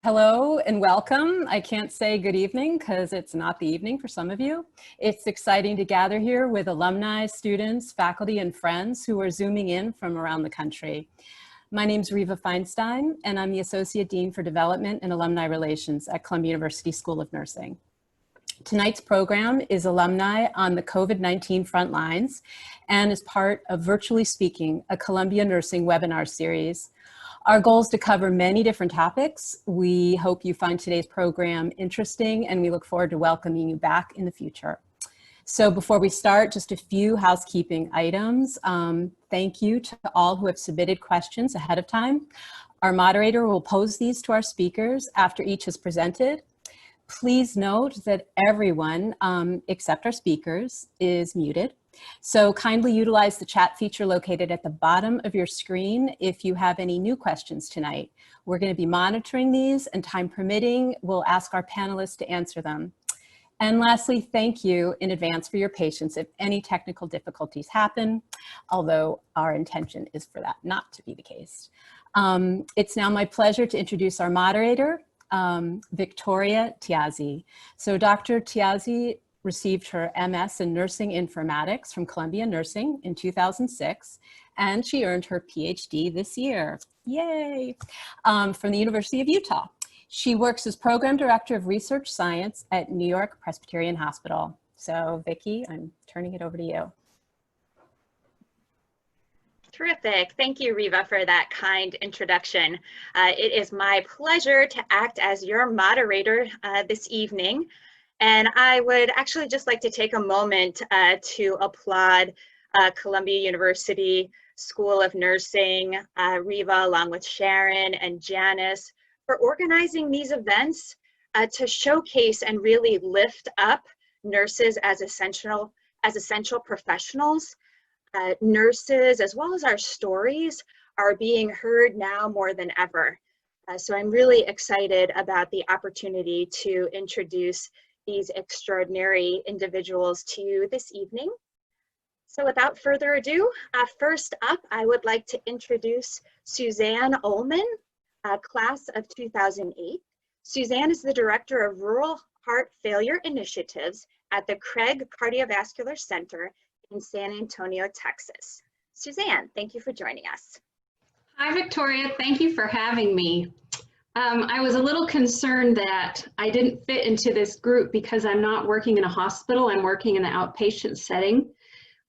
Hello and welcome. I can't say good evening because it's not the evening for some of you. It's exciting to gather here with alumni, students, faculty, and friends who are Zooming in from around the country. My name's Riva Feinstein, and I'm the Associate Dean for Development and Alumni Relations at Columbia University School of Nursing. Tonight's program is Alumni on the COVID-19 front lines and is part of Virtually Speaking, a Columbia Nursing webinar series. Our goal is to cover many different topics. We hope you find today's program interesting, and we look forward to welcoming you back in the future. So before we start, just a few housekeeping items. Thank you to all who have submitted questions ahead of time. Our moderator will pose these to our speakers after each has presented. Please note that everyone, except our speakers, is muted. So kindly utilize the chat feature located at the bottom of your screen if you have any new questions tonight. We're going to be monitoring these, and time permitting, we'll ask our panelists to answer them. And lastly, thank you in advance for your patience if any technical difficulties happen, although our intention is for that not to be the case. It's now my pleasure to introduce our moderator, Victoria Tiazzi. So Dr. Tiazzi received her MS in Nursing Informatics from Columbia Nursing in 2006, and she earned her PhD this year, yay, from the University of Utah. She works as Program Director of Research Science at New York Presbyterian Hospital. So Vicki, I'm turning it over to you. Terrific. Thank you, Riva, for that kind introduction. It is my pleasure to act as your moderator this evening. And I would actually just like to take a moment to applaud Columbia University School of Nursing, Riva, along with Sharon and Janice, for organizing these events to showcase and really lift up nurses as essential professionals. Nurses, as well as our stories, are being heard now more than ever. So I'm really excited about the opportunity to introduce these extraordinary individuals to you this evening. So without further ado, first up, I would like to introduce Suzanne Ohlmann, class of 2008. Suzanne is the Director of Rural Heart Failure Initiatives at the Craig Cardiovascular Center in San Antonio, Texas. Suzanne, thank you for joining us. Hi, Victoria. Thank you for having me. I was a little concerned that I didn't fit into this group because I'm not working in a hospital. I'm working in the outpatient setting.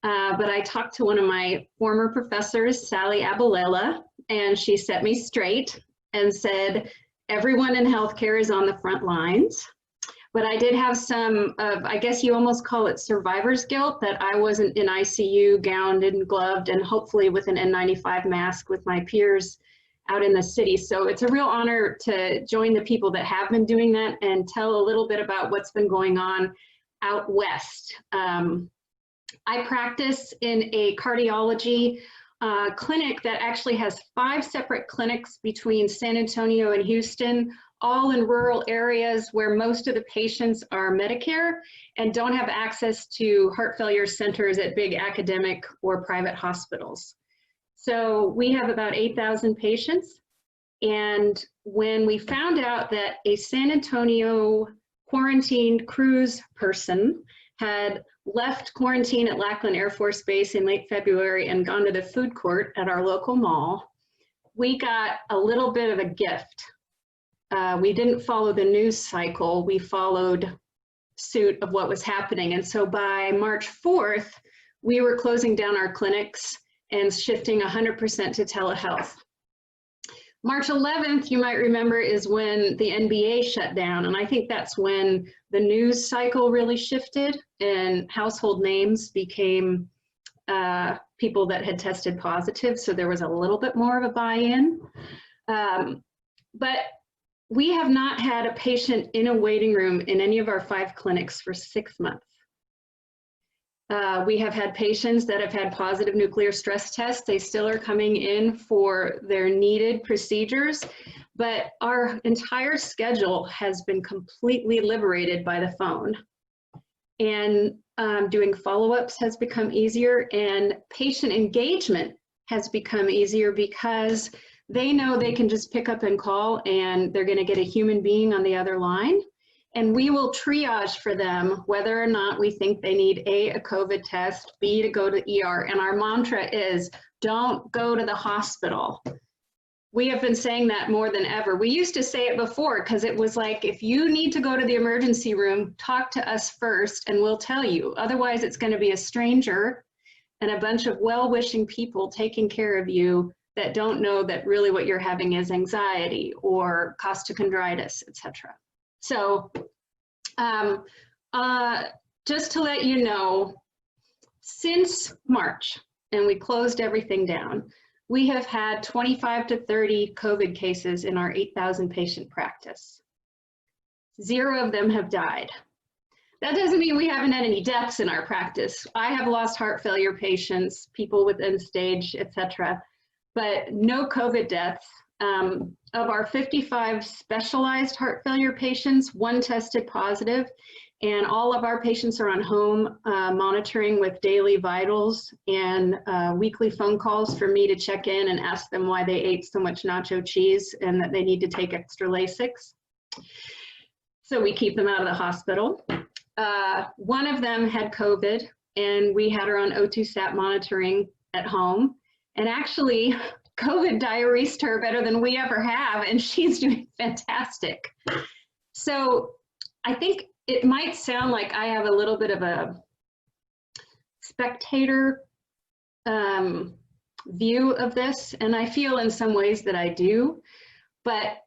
But I talked to one of my former professors, Sally Abalela, and she set me straight and said, everyone in healthcare is on the front lines. But I did have some of, I guess you almost call it survivor's guilt, that I wasn't in ICU, gowned and gloved, and hopefully with an N95 mask with my peers out in the city. So it's a real honor to join the people that have been doing that and tell a little bit about what's been going on out west. I practice in a cardiology clinic that actually has 5 separate clinics between San Antonio and Houston, all in rural areas where most of the patients are Medicare and don't have access to heart failure centers at big academic or private hospitals. So we have about 8,000 patients. And when we found out that a San Antonio quarantined cruise person had left quarantine at Lackland Air Force Base in late February and gone to the food court at our local mall, we got a little bit of a gift. We didn't follow the news cycle, we followed suit of what was happening. And so by March 4th, we were closing down our clinics and shifting 100% to telehealth. March 11th, you might remember, is when the NBA shut down. And I think that's when the news cycle really shifted and household names became people that had tested positive. So there was a little bit more of a buy-in. But we have not had a patient in a waiting room in any of our 5 clinics for 6 months. We have had patients that have had positive nuclear stress tests. They still are coming in for their needed procedures, but our entire schedule has been completely liberated by the phone. And doing follow-ups has become easier, and patient engagement has become easier because they know they can just pick up and call, and they're going to get a human being on the other line. And we will triage for them whether or not we think they need a COVID test, B, to go to ER. And our mantra is, don't go to the hospital. We have been saying that more than ever. We used to say it before because it was like, if you need to go to the emergency room, talk to us first and we'll tell you. Otherwise, it's going to be a stranger and a bunch of well-wishing people taking care of you that don't know that really what you're having is anxiety or costochondritis, etc. So just to let you know, since March, and we closed everything down, we have had 25 to 30 COVID cases in our 8,000 patient practice. 0 of them have died. That doesn't mean we haven't had any deaths in our practice. I have lost heart failure patients, people with end stage, etc., but no COVID deaths. Of our 55 specialized heart failure patients, 1 tested positive, and all of our patients are on home monitoring with daily vitals and weekly phone calls for me to check in and ask them why they ate so much nacho cheese and that they need to take extra Lasix. So we keep them out of the hospital. 1 of them had COVID, and we had her on O2 sat monitoring at home. And actually, COVID diuresed her better than we ever have, and she's doing fantastic. So I think it might sound like I have a little bit of a spectator view of this, and I feel in some ways that I do, but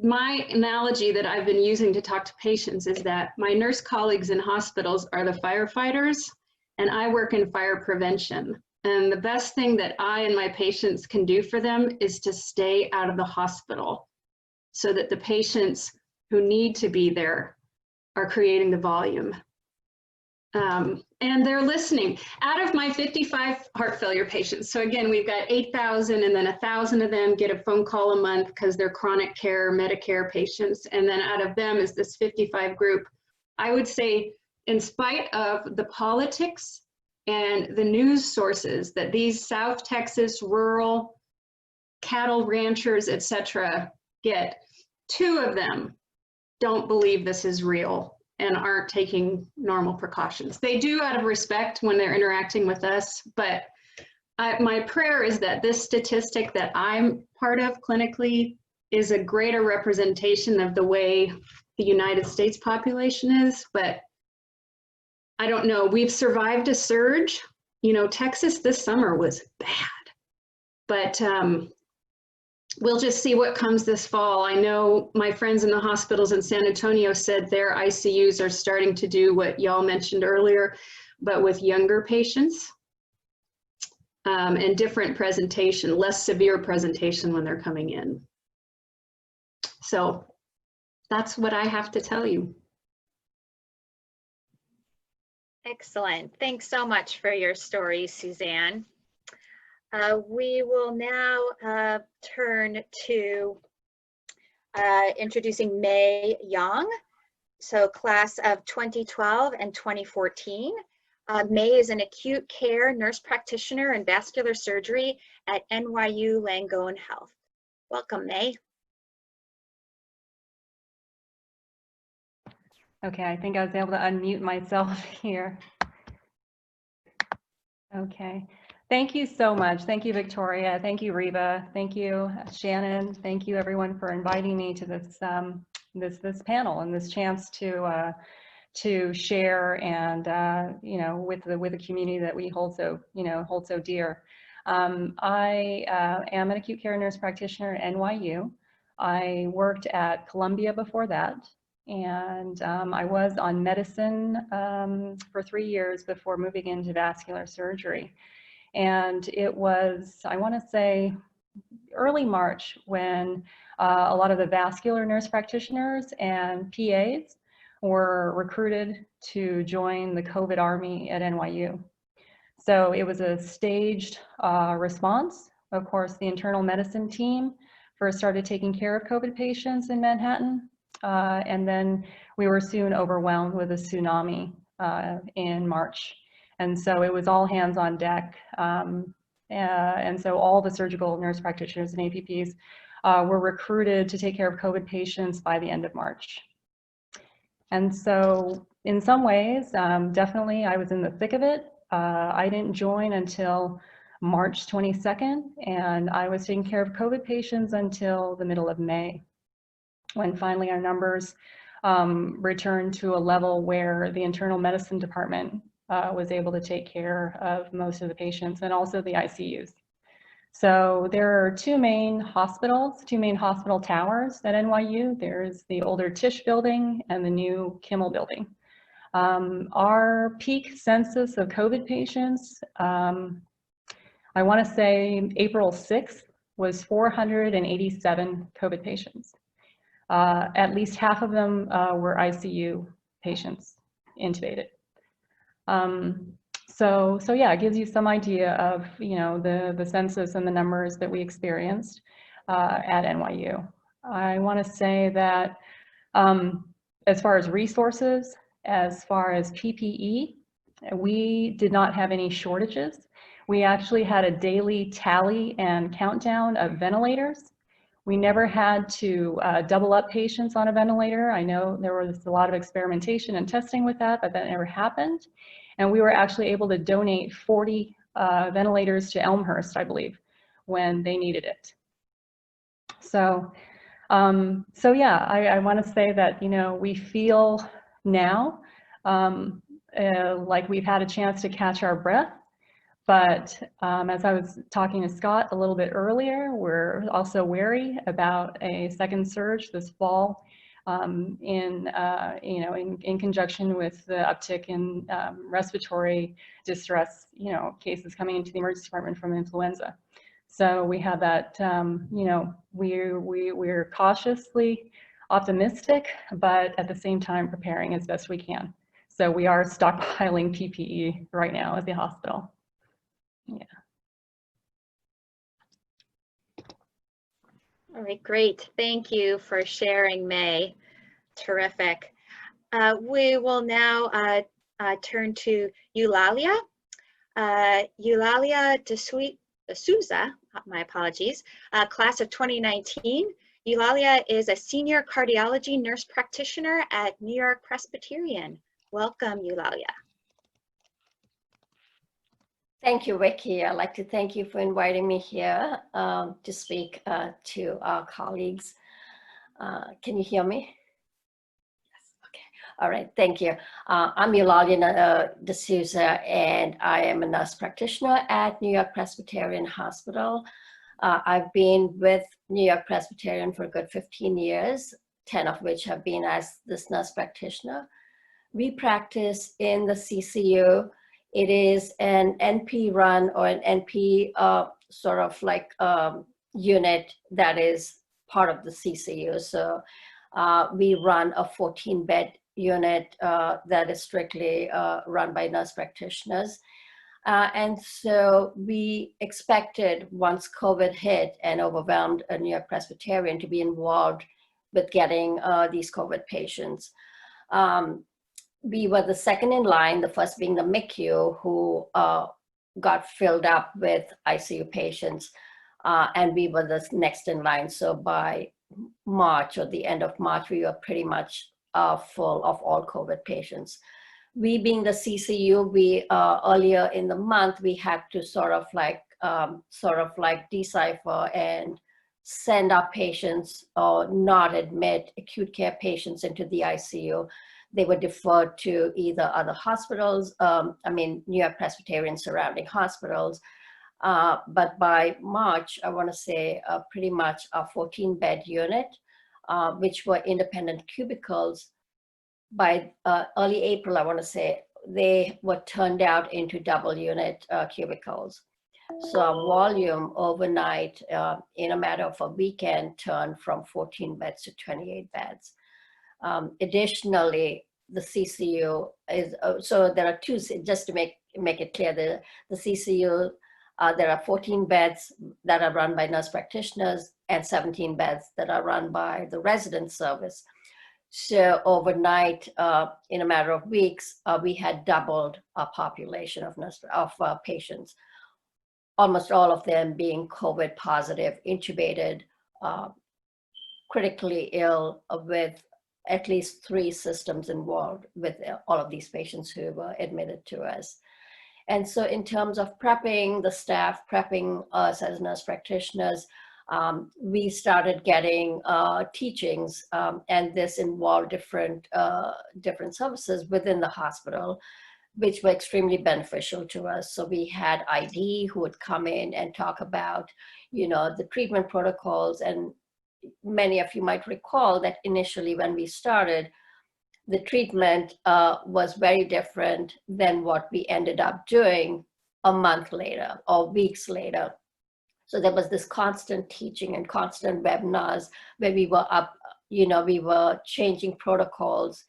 my analogy that I've been using to talk to patients is that my nurse colleagues in hospitals are the firefighters, and I work in fire prevention. And the best thing that I and my patients can do for them is to stay out of the hospital so that the patients who need to be there are creating the volume. And they're listening. Out of my 55 heart failure patients, so again, we've got 8,000, and then 1,000 of them get a phone call a month because they're chronic care, Medicare patients. And then out of them is this 55 group. I would say, in spite of the politics and the news sources that these South Texas rural cattle ranchers, etc., get, 2 of them don't believe this is real and aren't taking normal precautions. They do out of respect when they're interacting with us, but my prayer is that this statistic that I'm part of clinically is a greater representation of the way the United States population is, but I don't know. We've survived a surge. You know, Texas this summer was bad, but we'll just see what comes this fall. I know my friends in the hospitals in San Antonio said their ICUs are starting to do what y'all mentioned earlier, but with younger patients and different presentation, less severe presentation when they're coming in. So that's what I have to tell you. Excellent. Thanks so much for your story, Suzanne. We will now turn to introducing May Young, so class of 2012 and 2014. May is an acute care nurse practitioner in vascular surgery at NYU Langone Health. Welcome, May. Okay, I think I was able to unmute myself here. Okay. Thank you so much. Thank you, Victoria. Thank you, Reba. Thank you, Shannon. Thank you, everyone, for inviting me to this this panel and this chance to share and you know, with the community that we hold so dear. I am an acute care nurse practitioner at NYU. I worked at Columbia before that, and I was on medicine for 3 years before moving into vascular surgery. And it was, I want to say, early March when a lot of the vascular nurse practitioners and PAs were recruited to join the COVID Army at NYU. So it was a staged response. Of course, the internal medicine team first started taking care of COVID patients in Manhattan, and then we were soon overwhelmed with a tsunami in March. And so it was all hands on deck. And so all the surgical nurse practitioners and APPs were recruited to take care of COVID patients by the end of March. And so in some ways, definitely I was in the thick of it. I didn't join until March 22nd, and I was taking care of COVID patients until the middle of May, when finally our numbers returned to a level where the internal medicine department was able to take care of most of the patients, and also the ICUs. So there are two main hospitals, two main hospital towers at NYU. There's the older Tisch building and the new Kimmel building. Our peak census of COVID patients, I want to say April 6th, was 487 COVID patients. At least half of them were ICU patients, intubated. So yeah, it gives you some idea of, you know, the census and the numbers that we experienced at NYU. I want to say that as far as resources, as far as PPE, we did not have any shortages. We actually had a daily tally and countdown of ventilators. We never had to double up patients on a ventilator. I know there was a lot of experimentation and testing with that, but that never happened. And we were actually able to donate 40 ventilators to Elmhurst, I believe, when they needed it. So, yeah, I want to say that, you know, we feel now like we've had a chance to catch our breath. But as I was talking to Scott a little bit earlier, we're also wary about a second surge this fall in conjunction with the uptick in respiratory distress, you know, cases coming into the emergency department from influenza. So we have that, you know, we're cautiously optimistic, but at the same time preparing as best we can. So we are stockpiling PPE right now at the hospital. Yeah. All right, great. Thank you for sharing, May. Terrific. We will now turn to Eulalia. Eulalia D'Souza, my apologies, class of 2019. Eulalia is a senior cardiology nurse practitioner at New York Presbyterian. Welcome, Eulalia. Thank you, Vicki. I'd like to thank you for inviting me here to speak to our colleagues. Can you hear me? Yes, okay. All right, thank you. I'm Eulalia D'Souza, and I am a nurse practitioner at New York Presbyterian Hospital. I've been with New York Presbyterian for a good 15 years, 10 of which have been as this nurse practitioner. We practice in the CCU. It is an NP run or an NP sort of like unit that is part of the CCU. So we run a 14-bed unit that is strictly run by nurse practitioners. And so we expected, once COVID hit and overwhelmed a New York Presbyterian, to be involved with getting these COVID patients. We were the second in line, the first being the MICU, who got filled up with ICU patients, and we were the next in line. So by March, or the end of March, we were pretty much full of all COVID patients. We being the CCU, we earlier in the month, we had to sort of like decipher and send our patients or not admit acute care patients into the ICU. They were deferred to either other hospitals, New York Presbyterian surrounding hospitals. But by March, I want to say pretty much a 14-bed unit, which were independent cubicles. By early April, I want to say, they were turned out into double unit cubicles. So our volume overnight, in a matter of a weekend, turned from 14 beds to 28 beds. Additionally, the CCU is, so there are two, just to make it clear, the CCU, there are 14 beds that are run by nurse practitioners and 17 beds that are run by the resident service. So overnight, in a matter of weeks, we had doubled our population of patients. almost all of them being COVID positive, intubated, critically ill, with at least 3 systems involved with all of these patients who were admitted to us. And so in terms of prepping the staff, prepping us as nurse practitioners, we started getting teachings, and this involved different services within the hospital, which were extremely beneficial to us. So we had ID who would come in and talk about, the treatment protocols. And many of you might recall that initially when we started, the treatment was very different than what we ended up doing a month later or weeks later. So there was this constant teaching and constant webinars where we were changing protocols,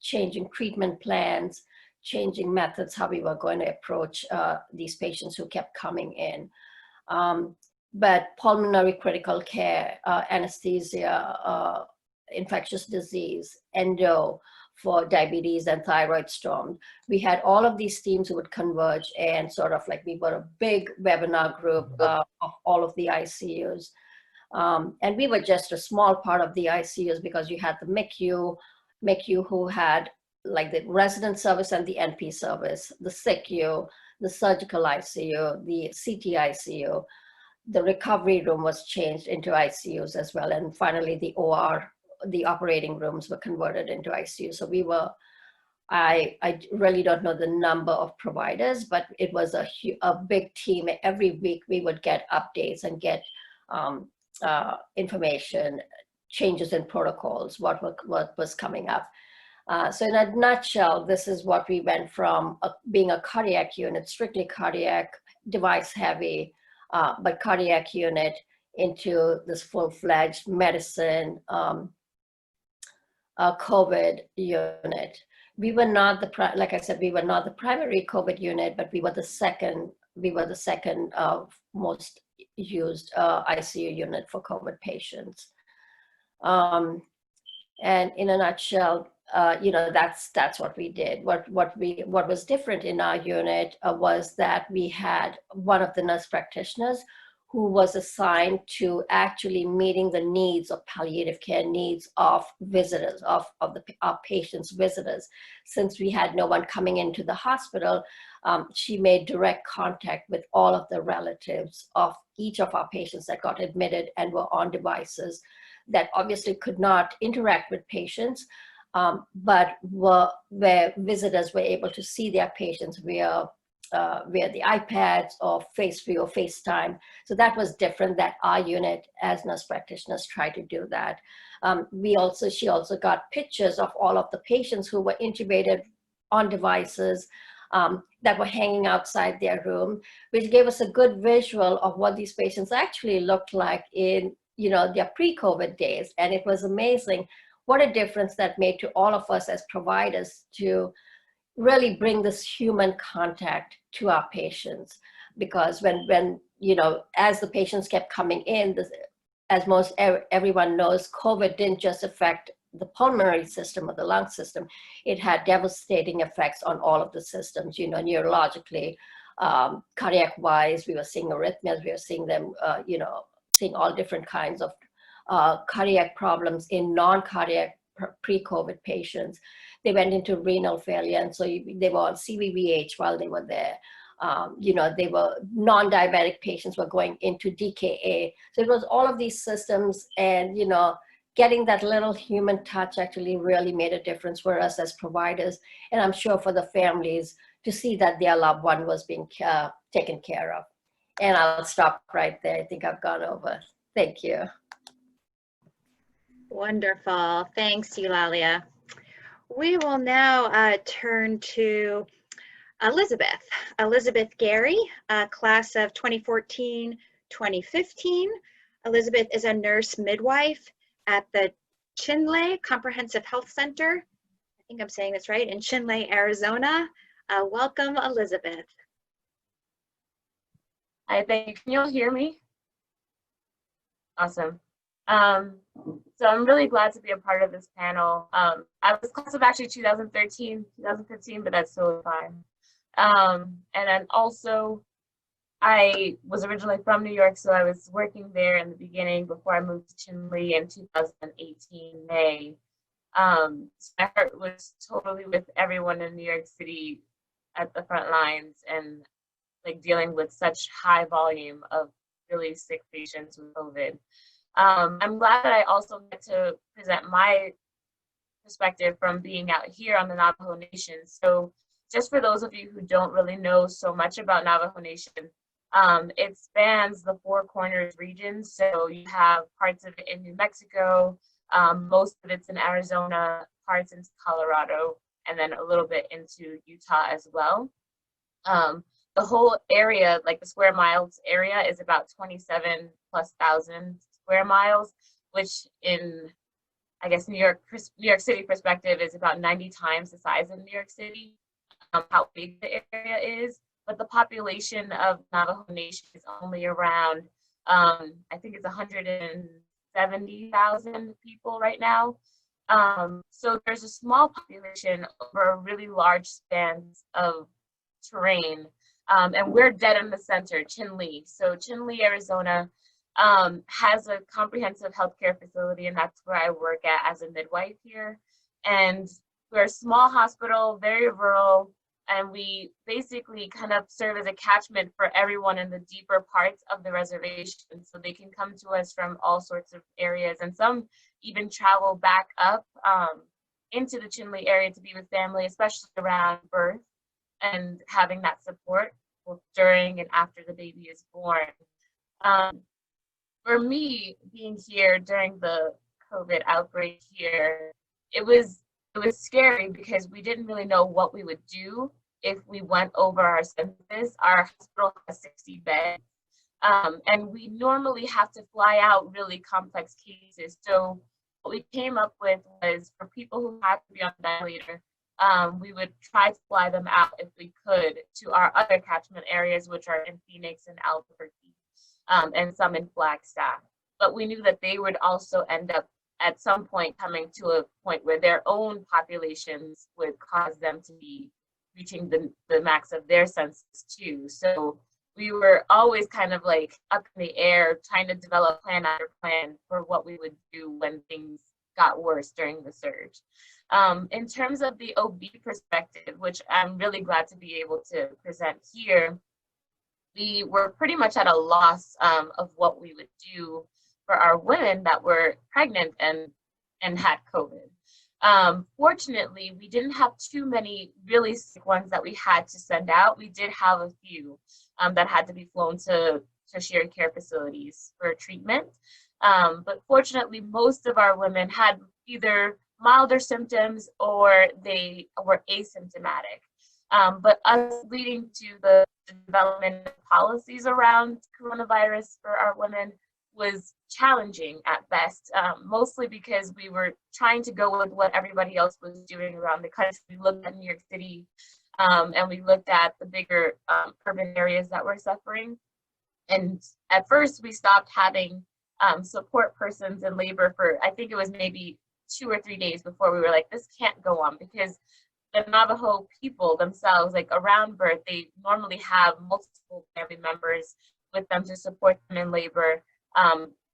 changing treatment plans, changing methods, how we were going to approach these patients who kept coming in. But pulmonary critical care, anesthesia, infectious disease, endo for diabetes and thyroid storm. We had all of these teams who would converge, and sort of like we were a big webinar group of all of the ICUs. And we were just a small part of the ICUs because you had the MICU who had like the resident service and the NP service, the SICU, the surgical ICU, the CT ICU. The recovery room was changed into ICUs as well. And finally the OR, the operating rooms were converted into ICU. So we were, I really don't know the number of providers, but it was a big team. Every week we would get updates and get information, changes in protocols, what was coming up. So in a nutshell, this is what we went from being a cardiac unit, strictly cardiac, device heavy, but cardiac unit, into this full-fledged medicine, COVID unit. We were not like I said, we were not the primary COVID unit, but we were the second most used ICU unit for COVID patients. And in a nutshell, that's what we did. What was different in our unit was that we had one of the nurse practitioners who was assigned to actually meeting the needs of palliative care needs of visitors, of our patients' visitors. Since we had no one coming into the hospital, she made direct contact with all of the relatives of each of our patients that got admitted and were on devices that obviously could not interact with patients, but where visitors were able to see their patients via the iPads or FaceView or FaceTime. So that was different, that our unit as nurse practitioners tried to do that. She also got pictures of all of the patients who were intubated on devices that were hanging outside their room, which gave us a good visual of what these patients actually looked like in their pre-COVID days. And it was amazing what a difference that made to all of us as providers to really bring this human contact to our patients. Because when as the patients kept coming in, as everyone knows, COVID didn't just affect the pulmonary system or the lung system. It had devastating effects on all of the systems, neurologically, cardiac-wise. We were seeing arrhythmias, we were seeing them, seeing all different kinds of cardiac problems in non-cardiac pre-COVID patients. They went into renal failure, and so they were on CVVH while they were there. They were non-diabetic patients were going into DKA. So it was all of these systems, and getting that little human touch actually really made a difference for us as providers, and I'm sure for the families to see that their loved one was being taken care of. And I'll stop right there. I think I've gone over. Thank you. Wonderful. Thanks, Eulalia. We will now turn to Elizabeth Gary, class of 2014-2015. Elizabeth is a nurse midwife at the Chinle Comprehensive Health Center. I think I'm saying this right, in Chinle, Arizona. Welcome, Elizabeth. Hi, thank you. Can you all hear me? Awesome. So I'm really glad to be a part of this panel. I was class of actually 2013, 2015, but that's totally fine. And then also, I was originally from New York, so I was working there in the beginning before I moved to Chinle in 2018 May. So my heart was totally with everyone in New York City at the front lines and like dealing with such high volume of really sick patients with COVID. I'm glad that I also get to present my perspective from being out here on the Navajo Nation. So just for those of you who don't really know so much about Navajo Nation, it spans the Four Corners region. So you have parts of it in New Mexico, most of it's in Arizona, parts into Colorado, and then a little bit into Utah as well. The whole area, like the square miles area, is about 27,000+ square miles, which in, I guess, New York City perspective is about 90 times the size of New York City, how big the area is. But the population of Navajo Nation is only around, I think it's 170,000 people right now. So there's a small population over a really large span of terrain. And we're dead in the center, Chinle. So Chinle, Arizona has a comprehensive healthcare facility, and that's where I work at as a midwife here. And we're a small hospital, very rural, and we basically kind of serve as a catchment for everyone in the deeper parts of the reservation. So they can come to us from all sorts of areas, and some even travel back up into the Chinle area to be with family, especially around birth and having that support both during and after the baby is born. For me, being here during the COVID outbreak here, it was scary because we didn't really know what we would do if we went over our census. Our hospital has 60 beds, and we normally have to fly out really complex cases. So what we came up with was, for people who had to be on ventilator, we would try to fly them out if we could to our other catchment areas, which are in Phoenix and Albuquerque, and some in Flagstaff. But we knew that they would also end up at some point coming to a point where their own populations would cause them to be reaching the max of their census too. So we were always kind of like up in the air, trying to develop plan after plan for what we would do when things got worse during the surge. In terms of the OB perspective, which I'm really glad to be able to present here, we were pretty much at a loss of what we would do for our women that were pregnant and had COVID. Fortunately, we didn't have too many really sick ones that we had to send out. We did have a few that had to be flown to tertiary care facilities for treatment. But fortunately, most of our women had either milder symptoms or they were asymptomatic. But us leading to the development of policies around coronavirus for our women was challenging at best, mostly because we were trying to go with what everybody else was doing around the country. We looked at New York City, and we looked at the bigger urban areas that were suffering. And at first we stopped having support persons in labor for, I think it was maybe 2 or 3 days before we were like, this can't go on, because the Navajo people themselves, like around birth, they normally have multiple family members with them to support them in labor,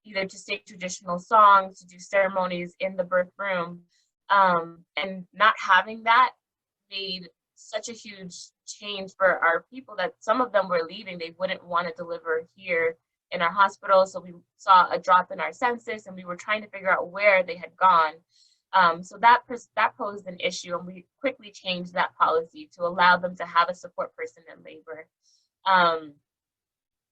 either to sing traditional songs, to do ceremonies in the birth room. And not having that made such a huge change for our people that some of them were leaving. They wouldn't want to deliver here in our hospital. So we saw a drop in our census, and we were trying to figure out where they had gone. So that posed an issue, and we quickly changed that policy to allow them to have a support person in labor.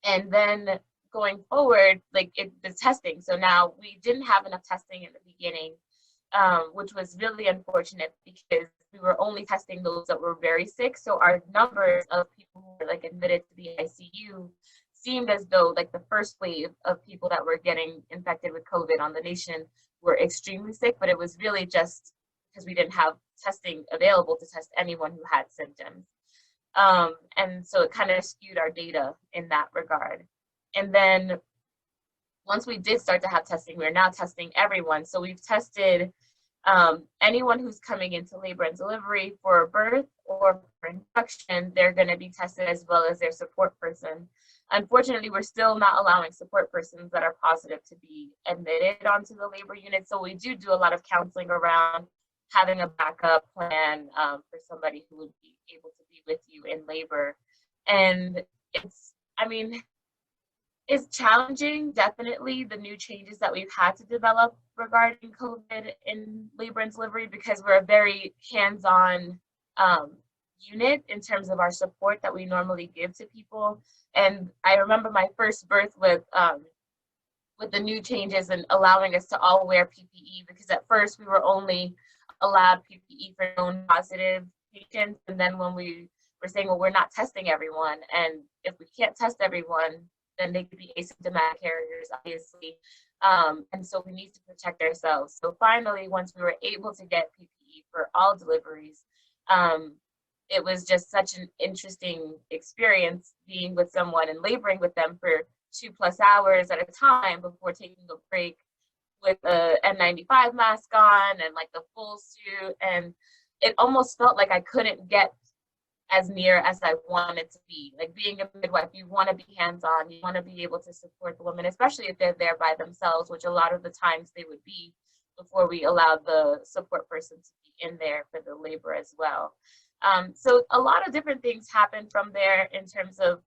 And then going forward, like the testing. So now we didn't have enough testing in the beginning, which was really unfortunate because we were only testing those that were very sick. So our numbers of people who were like admitted to the ICU seemed as though like the first wave of people that were getting infected with COVID on the nation were extremely sick, but it was really just because we didn't have testing available to test anyone who had symptoms. And so it kind of skewed our data in that regard. And then once we did start to have testing, we're now testing everyone. So we've tested anyone who's coming into labor and delivery for birth or for induction. They're going to be tested, as well as their support person. Unfortunately, we're still not allowing support persons that are positive to be admitted onto the labor unit. So we do a lot of counseling around having a backup plan for somebody who would be able to be with you in labor. And it's, I mean, it's challenging, definitely, the new changes that we've had to develop regarding COVID in labor and delivery, because we're a very hands-on unit in terms of our support that we normally give to people. And I remember my first birth with the new changes and allowing us to all wear PPE, because at first we were only allowed PPE for known positive patients. And then when we were saying, well, we're not testing everyone, and if we can't test everyone, then they could be asymptomatic carriers, obviously. And so we need to protect ourselves. So finally, once we were able to get PPE for all deliveries, it was just such an interesting experience being with someone and laboring with them for 2+ hours at a time before taking a break with a N95 mask on and like the full suit. And it almost felt like I couldn't get as near as I wanted to be. Like, being a midwife, you want to be hands-on, you want to be able to support the women, especially if they're there by themselves, which a lot of the times they would be before we allowed the support person to be in there for the labor as well. So a lot of different things happen from there in terms of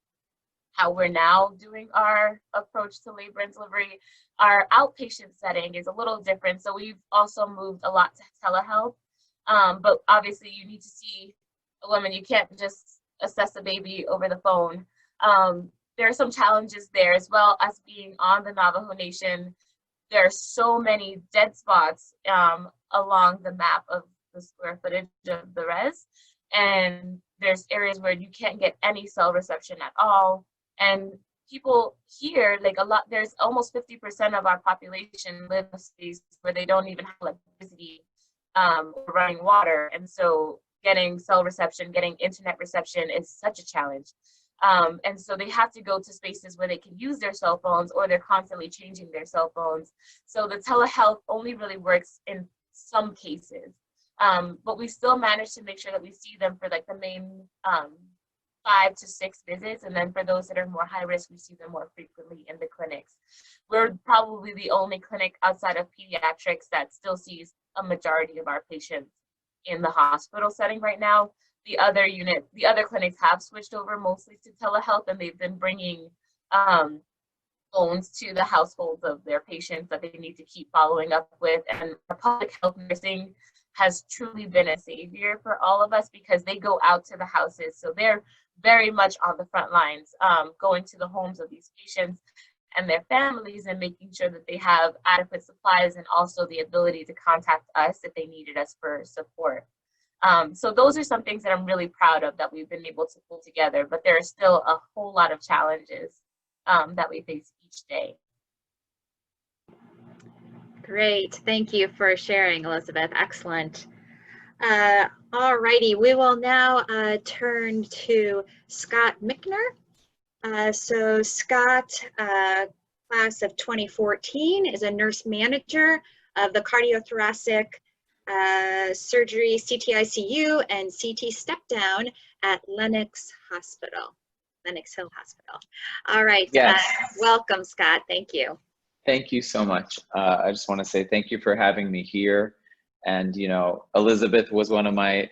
how we're now doing our approach to labor and delivery. Our outpatient setting is a little different. So we've also moved a lot to telehealth, but obviously you need to see a woman. You can't just assess a baby over the phone. There are some challenges there, as well as being on the Navajo Nation. There are so many dead spots along the map of the square footage of the res. And there's areas where you can't get any cell reception at all. And people here, like there's almost 50% of our population live in cities where they don't even have electricity or running water. And so getting cell reception, getting internet reception is such a challenge. And so they have to go to spaces where they can use their cell phones, or they're constantly changing their cell phones. So the telehealth only really works in some cases. But we still manage to make sure that we see them for like the main 5 to 6 visits. And then for those that are more high risk, we see them more frequently in the clinics. We're probably the only clinic outside of pediatrics that still sees a majority of our patients in the hospital setting right now. The other clinics have switched over mostly to telehealth, and they've been bringing phones to the households of their patients that they need to keep following up with. And public health nursing has truly been a savior for all of us, because they go out to the houses. So they're very much on the front lines, going to the homes of these patients and their families and making sure that they have adequate supplies, and also the ability to contact us if they needed us for support. So those are some things that I'm really proud of that we've been able to pull together, but there are still a whole lot of challenges that we face each day. Great, thank you for sharing, Elizabeth. Excellent. All righty, we will now turn to Scott Michener. So Scott, class of 2014, is a nurse manager of the cardiothoracic surgery CTICU and CT step down at Lenox Hill Hospital. All right, yes. Welcome, Scott. Thank you. Thank you so much. I just want to say thank you for having me here. And, you know, Elizabeth was one of my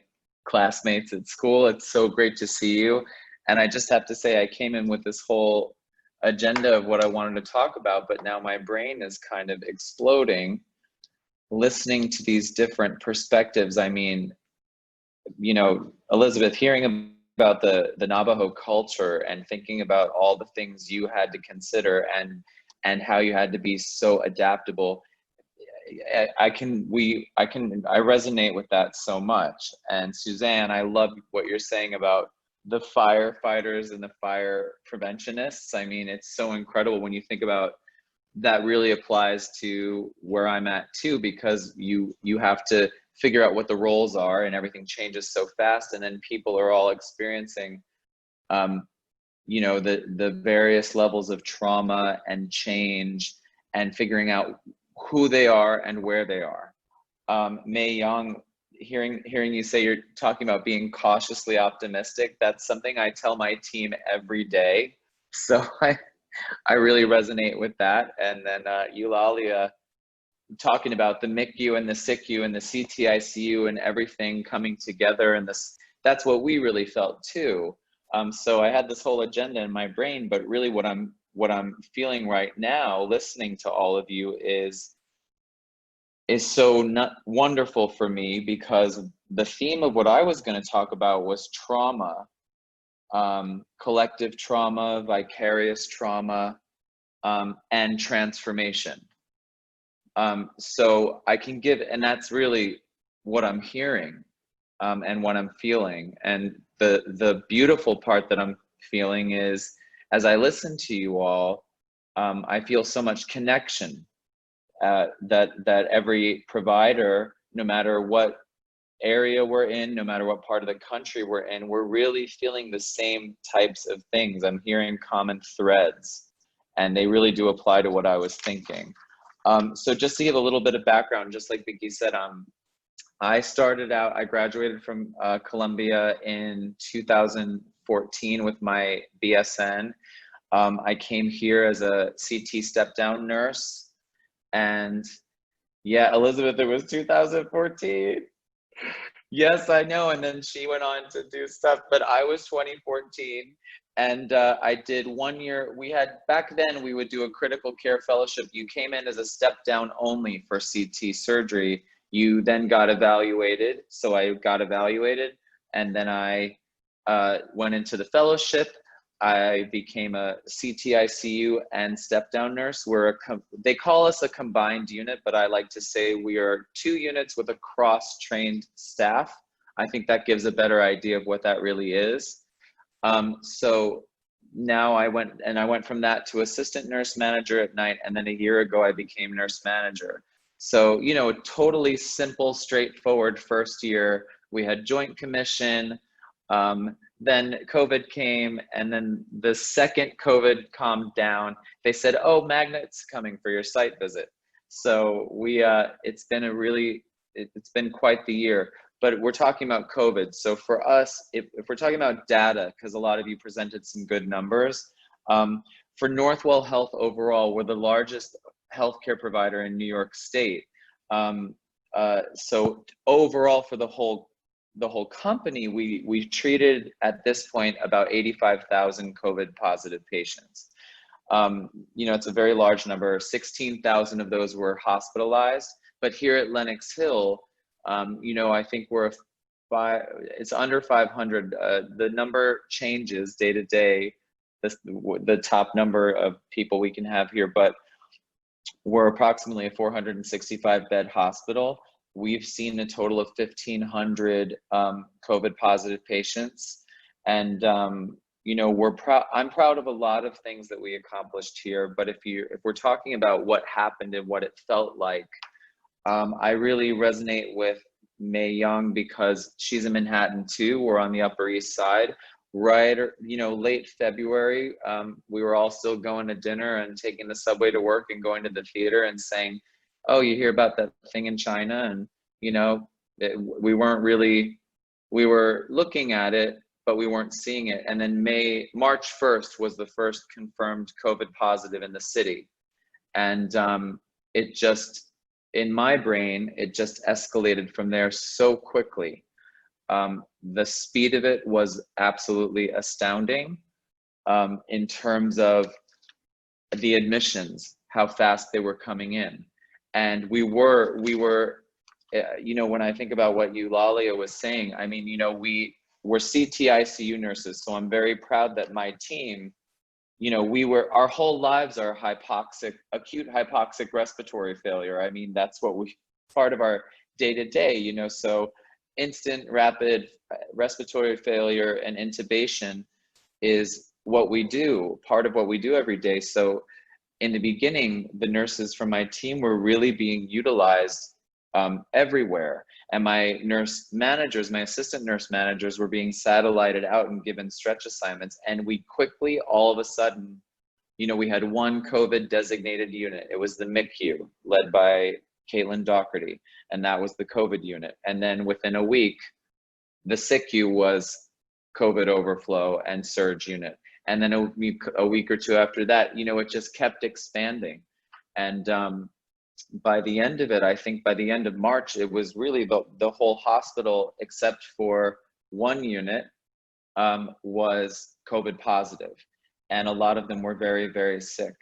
classmates at school. It's so great to see you. And I just have to say, I came in with this whole agenda of what I wanted to talk about, but now my brain is kind of exploding listening to these different perspectives. I mean, you know, Elizabeth, hearing about the Navajo culture and thinking about all the things you had to consider and how you had to be so adaptable, I resonate with that so much. And Suzanne, I love what you're saying about the firefighters and the fire preventionists. I mean, it's so incredible when you think about that. Really applies to where I'm at too, because you have to figure out what the roles are, and everything changes so fast, and then people are all experiencing you know, the various levels of trauma and change, and figuring out who they are and where they are. Mei Young, hearing you say you're talking about being cautiously optimistic, that's something I tell my team every day. So I really resonate with that. And then Eulalia talking about the MICU and the SICU and the CTICU and everything coming together, and that's what we really felt too. So I had this whole agenda in my brain, but really what I'm feeling right now, listening to all of you, is so not wonderful for me, because the theme of what I was going to talk about was trauma, collective trauma, vicarious trauma, and transformation. So I can give, and that's really what I'm hearing, and what I'm feeling. And the beautiful part that I'm feeling is, as I listen to you all, I feel so much connection, that every provider, no matter what area we're in, no matter what part of the country we're in, we're really feeling the same types of things. I'm hearing common threads, and they really do apply to what I was thinking. So just to give a little bit of background, just like Vicky said, I graduated from Columbia in 2014 with my BSN. I came here as a CT step-down nurse, and yeah, Elizabeth, it was 2014. Yes, I know. And then she went on to do stuff, but I was 2014. And I did 1 year. Back then we would do a critical care fellowship. You came in as a step down only for CT surgery. You then got evaluated. So I got evaluated, and then I went into the fellowship. I became a CTICU and step down nurse. They call us a combined unit, but I like to say we are 2 units with a cross-trained staff. I think that gives a better idea of what that really is. So now I went from that to assistant nurse manager at night, and then a year ago I became nurse manager. So, you know, totally simple, straightforward first year. We had joint commission. Then COVID came, and then the second COVID calmed down, they said, "Oh, Magnet's coming for your site visit." So it's been quite the year. But we're talking about COVID. So for us, if we're talking about data, because a lot of you presented some good numbers, for Northwell Health overall, we're the largest healthcare provider in New York State. So overall, for the whole company, we treated at this point about 85,000 COVID positive patients. You know, it's a very large number. 16,000 of those were hospitalized. But here at Lenox Hill, you know, I think it's under 500. The number changes day to day, the top number of people we can have here, but we're approximately a 465 bed hospital. We've seen a total of 1,500 COVID positive patients. And, you know, I'm proud of a lot of things that we accomplished here, but if we're talking about what happened and what it felt like, I really resonate with Mae Young, because she's in Manhattan too. We're on the Upper East Side. Right, you know, late February, we were all still going to dinner and taking the subway to work and going to the theater and saying, "Oh, you hear about that thing in China?" And, you know, we were looking at it, but we weren't seeing it. And then March 1st was the first confirmed COVID positive in the city. And it just, in my brain, it just escalated from there so quickly. The speed of it was absolutely astounding, in terms of the admissions, how fast they were coming in. And we were, you know, when I think about what Eulalia was saying, I mean, you know, we're CTICU nurses, so I'm very proud that my team, you know, our whole lives are acute hypoxic respiratory failure. I mean, that's part of our day-to-day, you know, so instant rapid respiratory failure and intubation is what we do, part of what we do every day. So in the beginning, the nurses from my team were really being utilized everywhere. And my nurse managers, my assistant nurse managers, were being satellited out and given stretch assignments. And we quickly, all of a sudden, you know, we had one COVID designated unit. It was the MICU, led by Caitlin Doherty, and that was the COVID unit. And then within a week, the SICU was COVID overflow and surge unit. And then a week or two after that, you know, it just kept expanding. And by the end of it, I think by the end of March, it was really the whole hospital, except for one unit, was COVID positive. And a lot of them were very, very sick.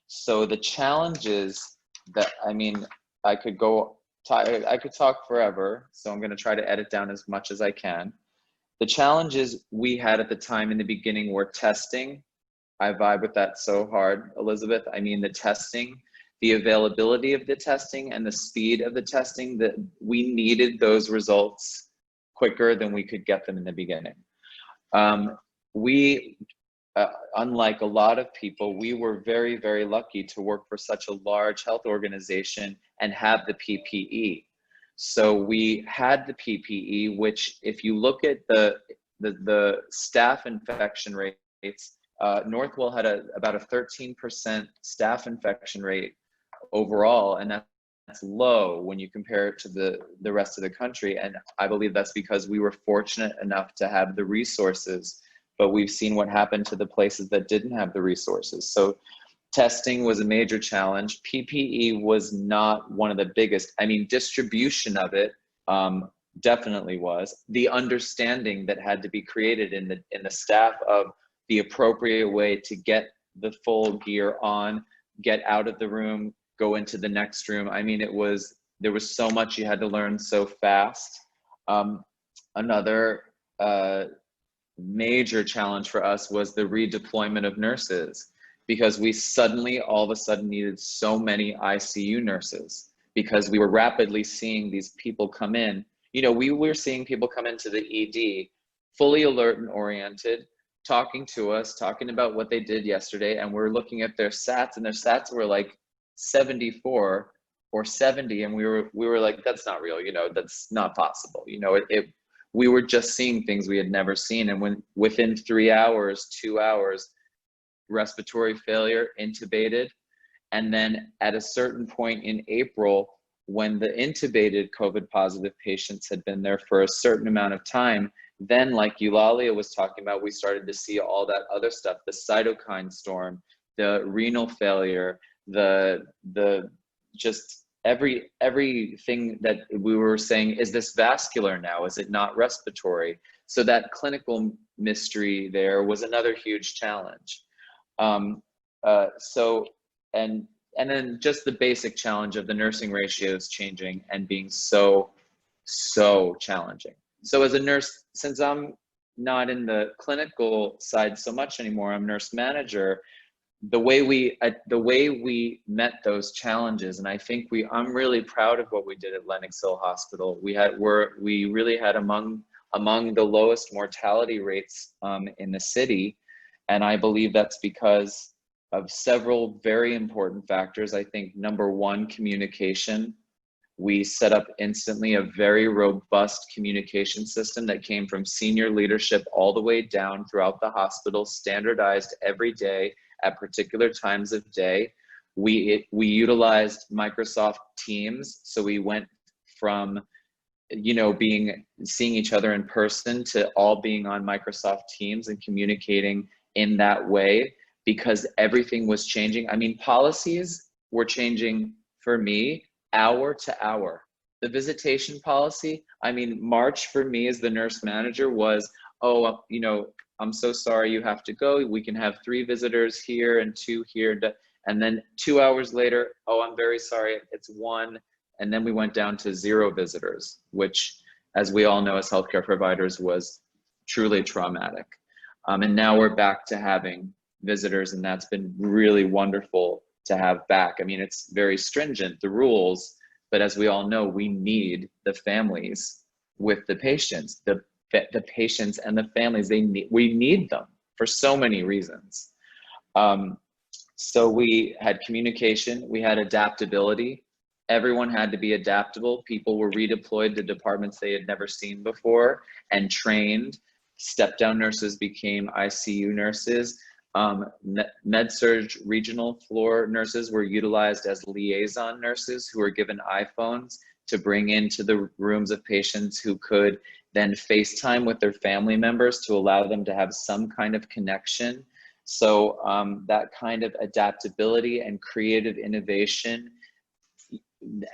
So the challenges that, I mean, I could talk forever, so I'm going to try to edit down as much as I can. The challenges we had at the time in the beginning were testing. I vibe with that so hard, Elizabeth. I mean, the testing, the availability of the testing and the speed of the testing, that we needed those results quicker than we could get them in the beginning. Unlike a lot of people, we were very, very lucky to work for such a large health organization and have the PPE. So we had the PPE, which if you look at the staff infection rates, Northwell had about a 13% staff infection rate overall, and that's low when you compare it to the rest of the country. And I believe that's because we were fortunate enough to have the resources, but we've seen what happened to the places that didn't have the resources. So testing was a major challenge. PPE was not one of the biggest. I mean, distribution of it definitely was. The understanding that had to be created in the staff of the appropriate way to get the full gear on, get out of the room, go into the next room. I mean, there was so much you had to learn so fast. Another major challenge for us was the redeployment of nurses, because we suddenly all of a sudden needed so many ICU nurses, because we were rapidly seeing these people come in. You know, we were seeing people come into the ED fully alert and oriented, talking to us, talking about what they did yesterday, and we're looking at their SATs, and their SATs were like 74 or 70, and we were like, that's not real, you know, that's not possible. You know, we were just seeing things we had never seen. And within 3 hours, 2 hours, respiratory failure, intubated. And then at a certain point in April, when the intubated COVID positive patients had been there for a certain amount of time, then like Eulalia was talking about, we started to see all that other stuff, the cytokine storm, the renal failure, the just everything that we were saying, is this vascular now? Is it not respiratory? So that clinical mystery there was another huge challenge. And then just the basic challenge of the nursing ratios changing and being so challenging. So as a nurse, since I'm not in the clinical side so much anymore, I'm nurse manager, the way we met those challenges, and I think I'm really proud of what we did at Lenox Hill Hospital. We really had among the lowest mortality rates in the city, and I believe that's because of several very important factors. I think number one, communication. We set up instantly a very robust communication system that came from senior leadership all the way down throughout the hospital, standardized every day at particular times of day. We utilized Microsoft Teams, so we went from, you know, seeing each other in person to all being on Microsoft Teams and communicating in that way, because everything was changing. I mean, policies were changing for me hour to hour. The visitation policy, I mean, March for me as the nurse manager was, oh, you know, I'm so sorry you have to go. We can have 3 visitors here and 2 here. And then 2 hours later, oh, I'm very sorry, it's 1. And then we went down to 0 visitors, which, as we all know as healthcare providers, was truly traumatic. And now we're back to having visitors, and that's been really wonderful to have back. I mean, it's very stringent, the rules, but as we all know, we need the families with the patients, the patients and the families. We need them for so many reasons. So we had communication, we had adaptability. Everyone had to be adaptable. People were redeployed to departments they had never seen before and trained. Step-down nurses became ICU nurses. Med-surg regional floor nurses were utilized as liaison nurses who were given iPhones to bring into the rooms of patients who could then FaceTime with their family members to allow them to have some kind of connection So that kind of adaptability and creative innovation,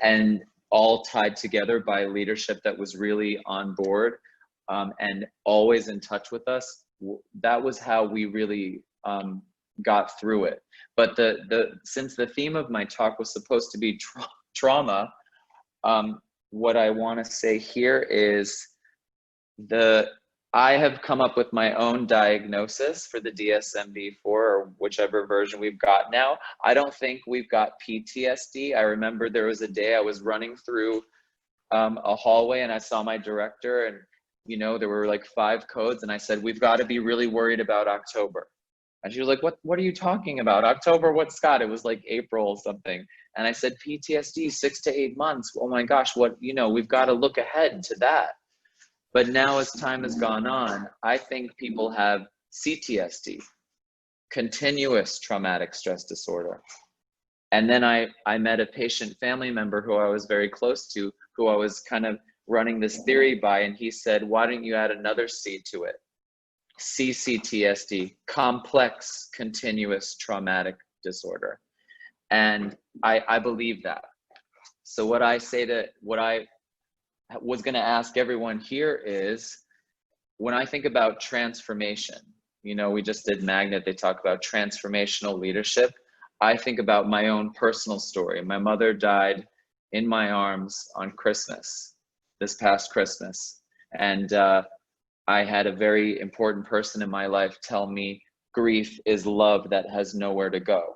and all tied together by leadership that was really on board and always in touch with us, that was how we really got through it. But since the theme of my talk was supposed to be trauma, what I want to say here is I have come up with my own diagnosis for the DSM-IV or whichever version we've got now. I don't think we've got PTSD. I remember there was a day I was running through a hallway and I saw my director, and you know, there were like 5 codes, and I said, we've got to be really worried about October. And she was like, what are you talking about? October, what, Scott? It was like April or something. And I said, PTSD, 6 to 8 months. Oh my gosh, we've got to look ahead to that. But now as time has gone on, I think people have CTSD, continuous traumatic stress disorder. And then I met a patient family member who I was very close to, who I was kind of running this theory by, and he said, why don't you add another C to it? CCTSD, complex continuous traumatic disorder. And I believe that. So what I was going to ask everyone here is, when I think about transformation, you know, we just did Magnet, they talk about transformational leadership. I think about my own personal story. My mother died in my arms on Christmas, this past Christmas. And I had a very important person in my life tell me, grief is love that has nowhere to go.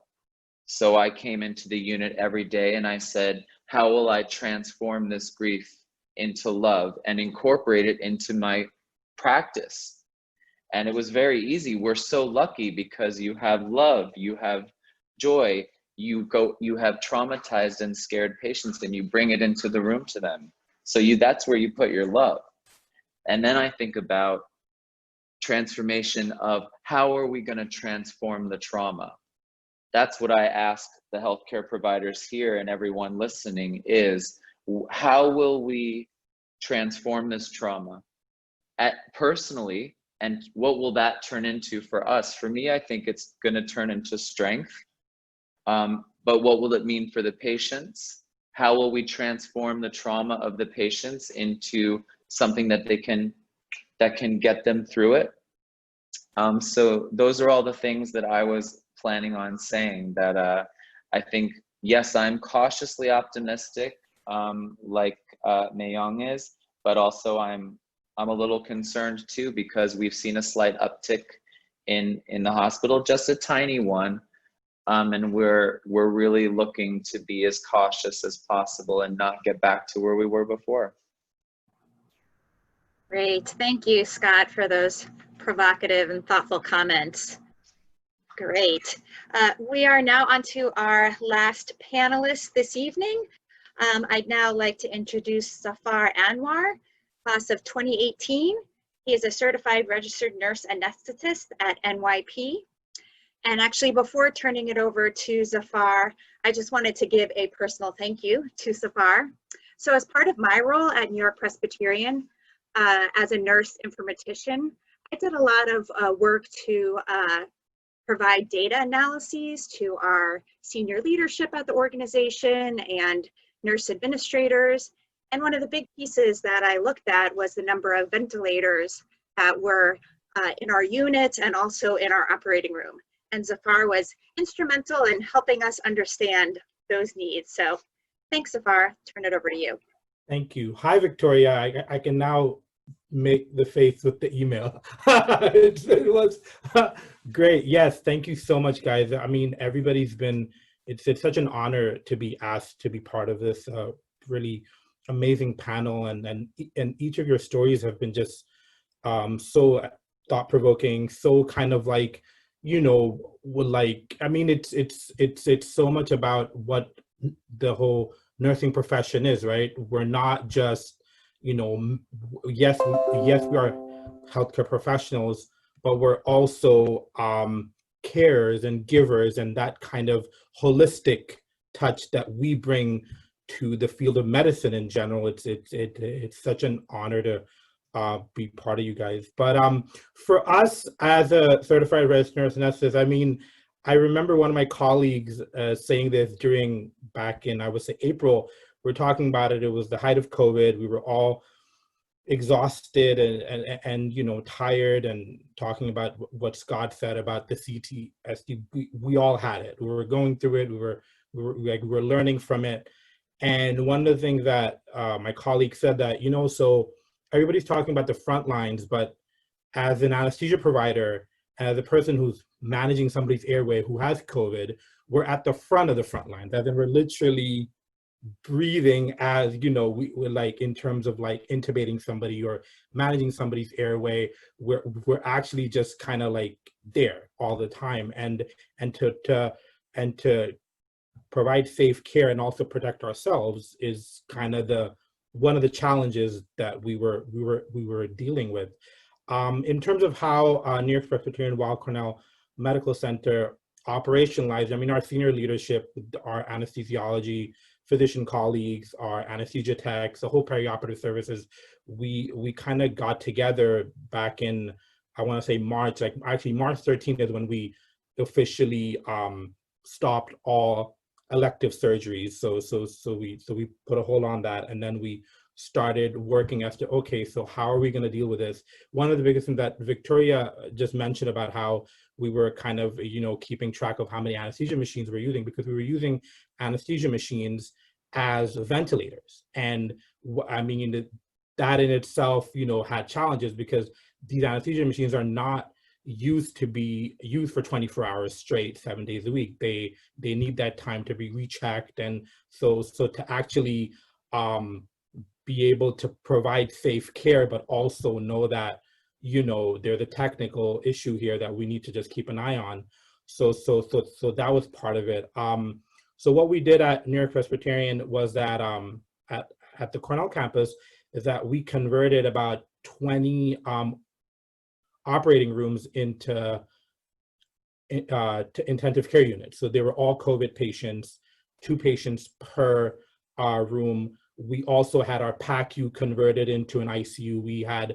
So I came into the unit every day and I said, how will I transform this grief into love and incorporate it into my practice? And it was very easy. We're so lucky because you have love, you have joy, you have traumatized and scared patients, and you bring it into the room to them. So that's where you put your love. And then I think about transformation of how are we going to transform the trauma? That's what I ask the healthcare providers here and everyone listening is, how will we transform this trauma personally, and what will that turn into for us? For me, I think it's going to turn into strength. But what will it mean for the patients? How will we transform the trauma of the patients into something that can get them through it? So those are all the things that I was planning on saying, that I think, yes, I'm cautiously optimistic, like Mayong is, but also I'm a little concerned too, because we've seen a slight uptick in the hospital, just a tiny one. And we're really looking to be as cautious as possible and not get back to where we were before. Great. Thank you, Scott, for those provocative and thoughtful comments. Great. We are now on to our last panelist this evening. I'd now like to introduce Zafar Anwar, class of 2018. He is a certified registered nurse anesthetist at NYP. And actually, before turning it over to Zafar, I just wanted to give a personal thank you to Zafar. So as part of my role at New York Presbyterian, as a nurse informatician, I did a lot of work to provide data analyses to our senior leadership at the organization and nurse administrators. And one of the big pieces that I looked at was the number of ventilators that were in our unit and also in our operating room. And Zafar was instrumental in helping us understand those needs. So thanks, Zafar. Turn it over to you. Thank you. Hi, Victoria. I can now make the face with the email. It was great. Yes, thank you so much, guys. I mean, everybody's been, it's such an honor to be asked to be part of this really amazing panel. And each of your stories have been just so thought-provoking, so kind of like, you know, like, I mean, it's so much about what the whole nursing profession is, right? We're not just, you know, yes, we are healthcare professionals, but we're also carers and givers, and that kind of holistic touch that we bring to the field of medicine in general. It's such an honor to be part of you guys. But for us as a certified registered nurse anesthetist, I mean, I remember one of my colleagues saying this back in, I would say, April. We're talking about it. It was the height of COVID. We were all exhausted and you know, tired, and talking about what Scott said about the CTSD. We all had it. We were going through it. We were learning from it. And one of the things that my colleague said that, you know, so everybody's talking about the front lines, but as an anesthesia provider, as a person who's managing somebody's airway who has COVID, we're at the front of the front lines. As in, we're literally breathing, as you know, we're like, in terms of like intubating somebody or managing somebody's airway, we're actually just kind of like there all the time, and to provide safe care and also protect ourselves is kind of one of the challenges that we were dealing with. In terms of how New York Presbyterian Weill Cornell Medical Center operationalized, I mean, our senior leadership, our anesthesiology physician colleagues, our anesthesia techs, the whole perioperative services, we kind of got together back in, I want to say March, like actually March 13th is when we officially stopped all elective surgeries. So we put a hold on that, and then we started working as to, okay, so how are we going to deal with this? One of the biggest things that Victoria just mentioned about how we were kind of, you know, keeping track of how many anesthesia machines we're using, because we were using anesthesia machines as ventilators. And I mean, that in itself, you know, had challenges, because these anesthesia machines are not used to be used for 24 hours straight, 7 days a week. They need that time to be rechecked. And so to actually be able to provide safe care, but also know that, you know, there's a technical issue here that we need to just keep an eye on. So that was part of it. So what we did at New York Presbyterian was that at the Cornell campus is that we converted about 20 operating rooms into to intensive care units. So they were all COVID patients, 2 patients per room. We also had our PACU converted into an ICU. We have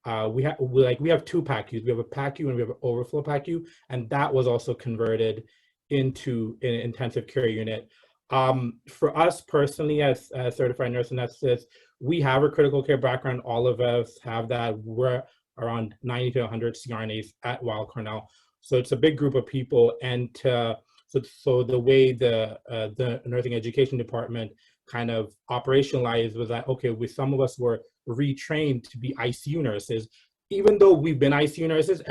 2 PACUs. We have a PACU and we have an overflow PACU, and that was also converted into an intensive care unit. For us personally, as certified nurse anesthetists, we have a critical care background. All of us have that. We're around 90 to 100 CRNAs at Weill Cornell. So it's a big group of people. And so the way the nursing education department kind of operationalized was that, okay, some of us were retrained to be ICU nurses. Even though we've been ICU nurses,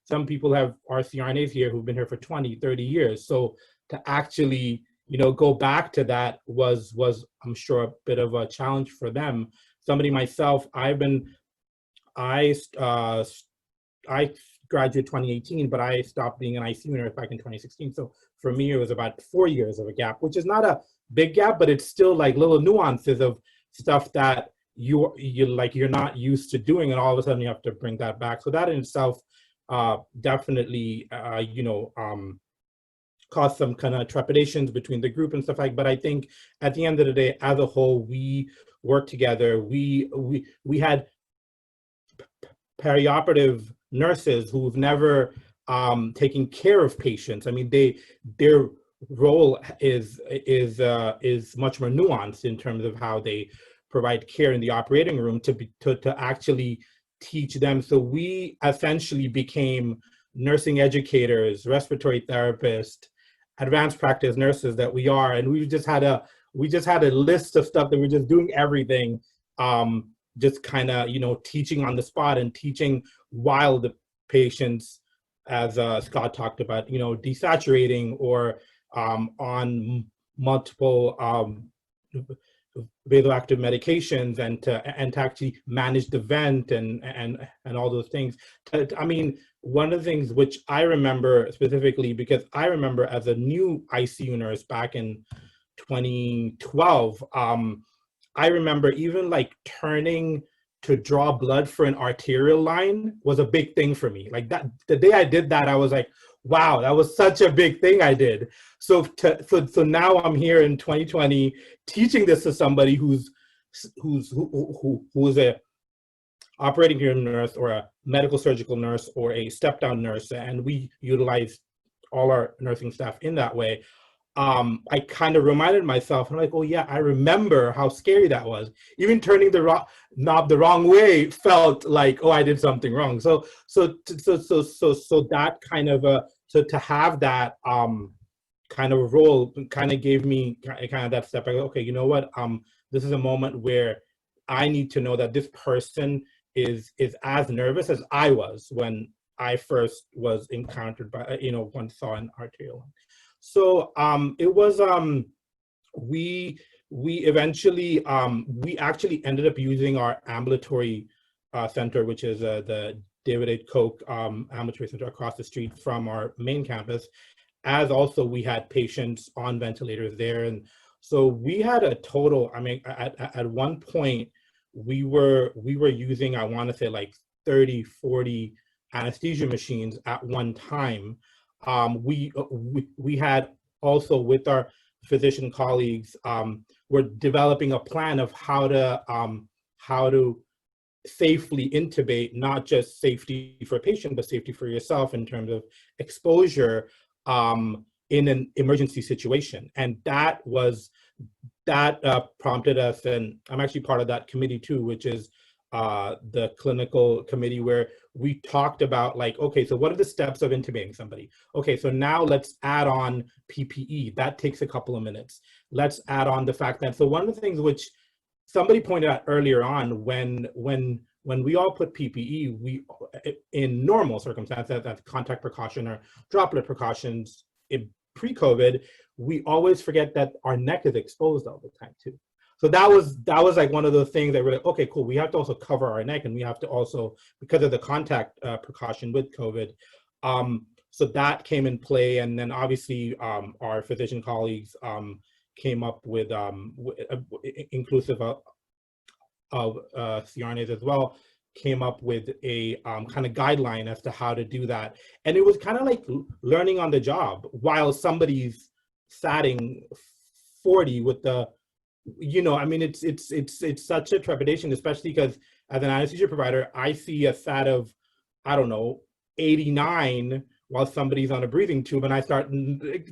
some people have our CRNAs here who've been here for 20, 30 years. So to actually, you know, go back to that was I'm sure a bit of a challenge for them. Somebody myself, I graduated 2018, but I stopped being an ICU nurse back in 2016. So for me, it was about 4 years of a gap, which is not a big gap, but it's still like little nuances of stuff that you're not used to doing, and all of a sudden you have to bring that back. So that in itself definitely caused some kind of trepidations between the group and stuff like. But I think at the end of the day, as a whole, we worked together. We had perioperative nurses who've never taken care of patients. I mean, their role is much more nuanced in terms of how they provide care in the operating room to actually teach them. So we essentially became nursing educators, respiratory therapists, advanced practice nurses that we are, and we just had a list of stuff that we're just doing everything, just kind of, you know, teaching on the spot and teaching while the patients, as Scott talked about, you know, desaturating or on multiple vasoactive medications, and to actually manage the vent and all those things. I mean, one of the things which I remember specifically, because I remember as a new ICU nurse back in 2012, I remember even like turning to draw blood for an arterial line was a big thing for me. Like that, the day I did that, I was like, wow, that was such a big thing I did. So now I'm here in 2020 teaching this to somebody who's a operating room nurse or a medical surgical nurse or a step-down nurse, and we utilized all our nursing staff in that way. I kind of reminded myself, I'm like, oh yeah, I remember how scary that was. Even turning the knob the wrong way felt like, oh, I did something wrong. So that kind of so to have that kind of role kind of gave me kind of that step. I go, okay, you know what? This is a moment where I need to know that this person is as nervous as I was when I first was encountered by, once saw an arterial. So it was, we eventually, we actually ended up using our ambulatory center, which is the David A. Koch ambulatory center across the street from our main campus, as also we had patients on ventilators there. And so we had a total, I mean, at one point, we were using, I want to say like 30, 40 anesthesia machines at one time. We had also with our physician colleagues, we're developing a plan of how to safely intubate, not just safety for a patient, but safety for yourself in terms of exposure in an emergency situation. And that prompted us, and I'm actually part of that committee too, which is the clinical committee, where we talked about like, okay, so what are the steps of intubating somebody? Okay, so now let's add on PPE. That takes a couple of minutes. Let's add on the fact that, so one of the things which somebody pointed out earlier on, when we all put PPE, we, in normal circumstances, that's contact precaution or droplet precautions in pre-COVID, we always forget that our neck is exposed all the time too. So that was like one of those things that we're like, okay, cool. We have to also cover our neck, and we have to also, because of the contact precaution with COVID. So that came in play, and then obviously our physician colleagues came up with, inclusive of CRNAs as well, came up with a kind of guideline as to how to do that. And it was kind of like learning on the job while somebody's satting 40 with the, I mean, it's such a trepidation, especially because as an anesthesia provider, I see a sat of, I don't know, 89 while somebody's on a breathing tube, and I start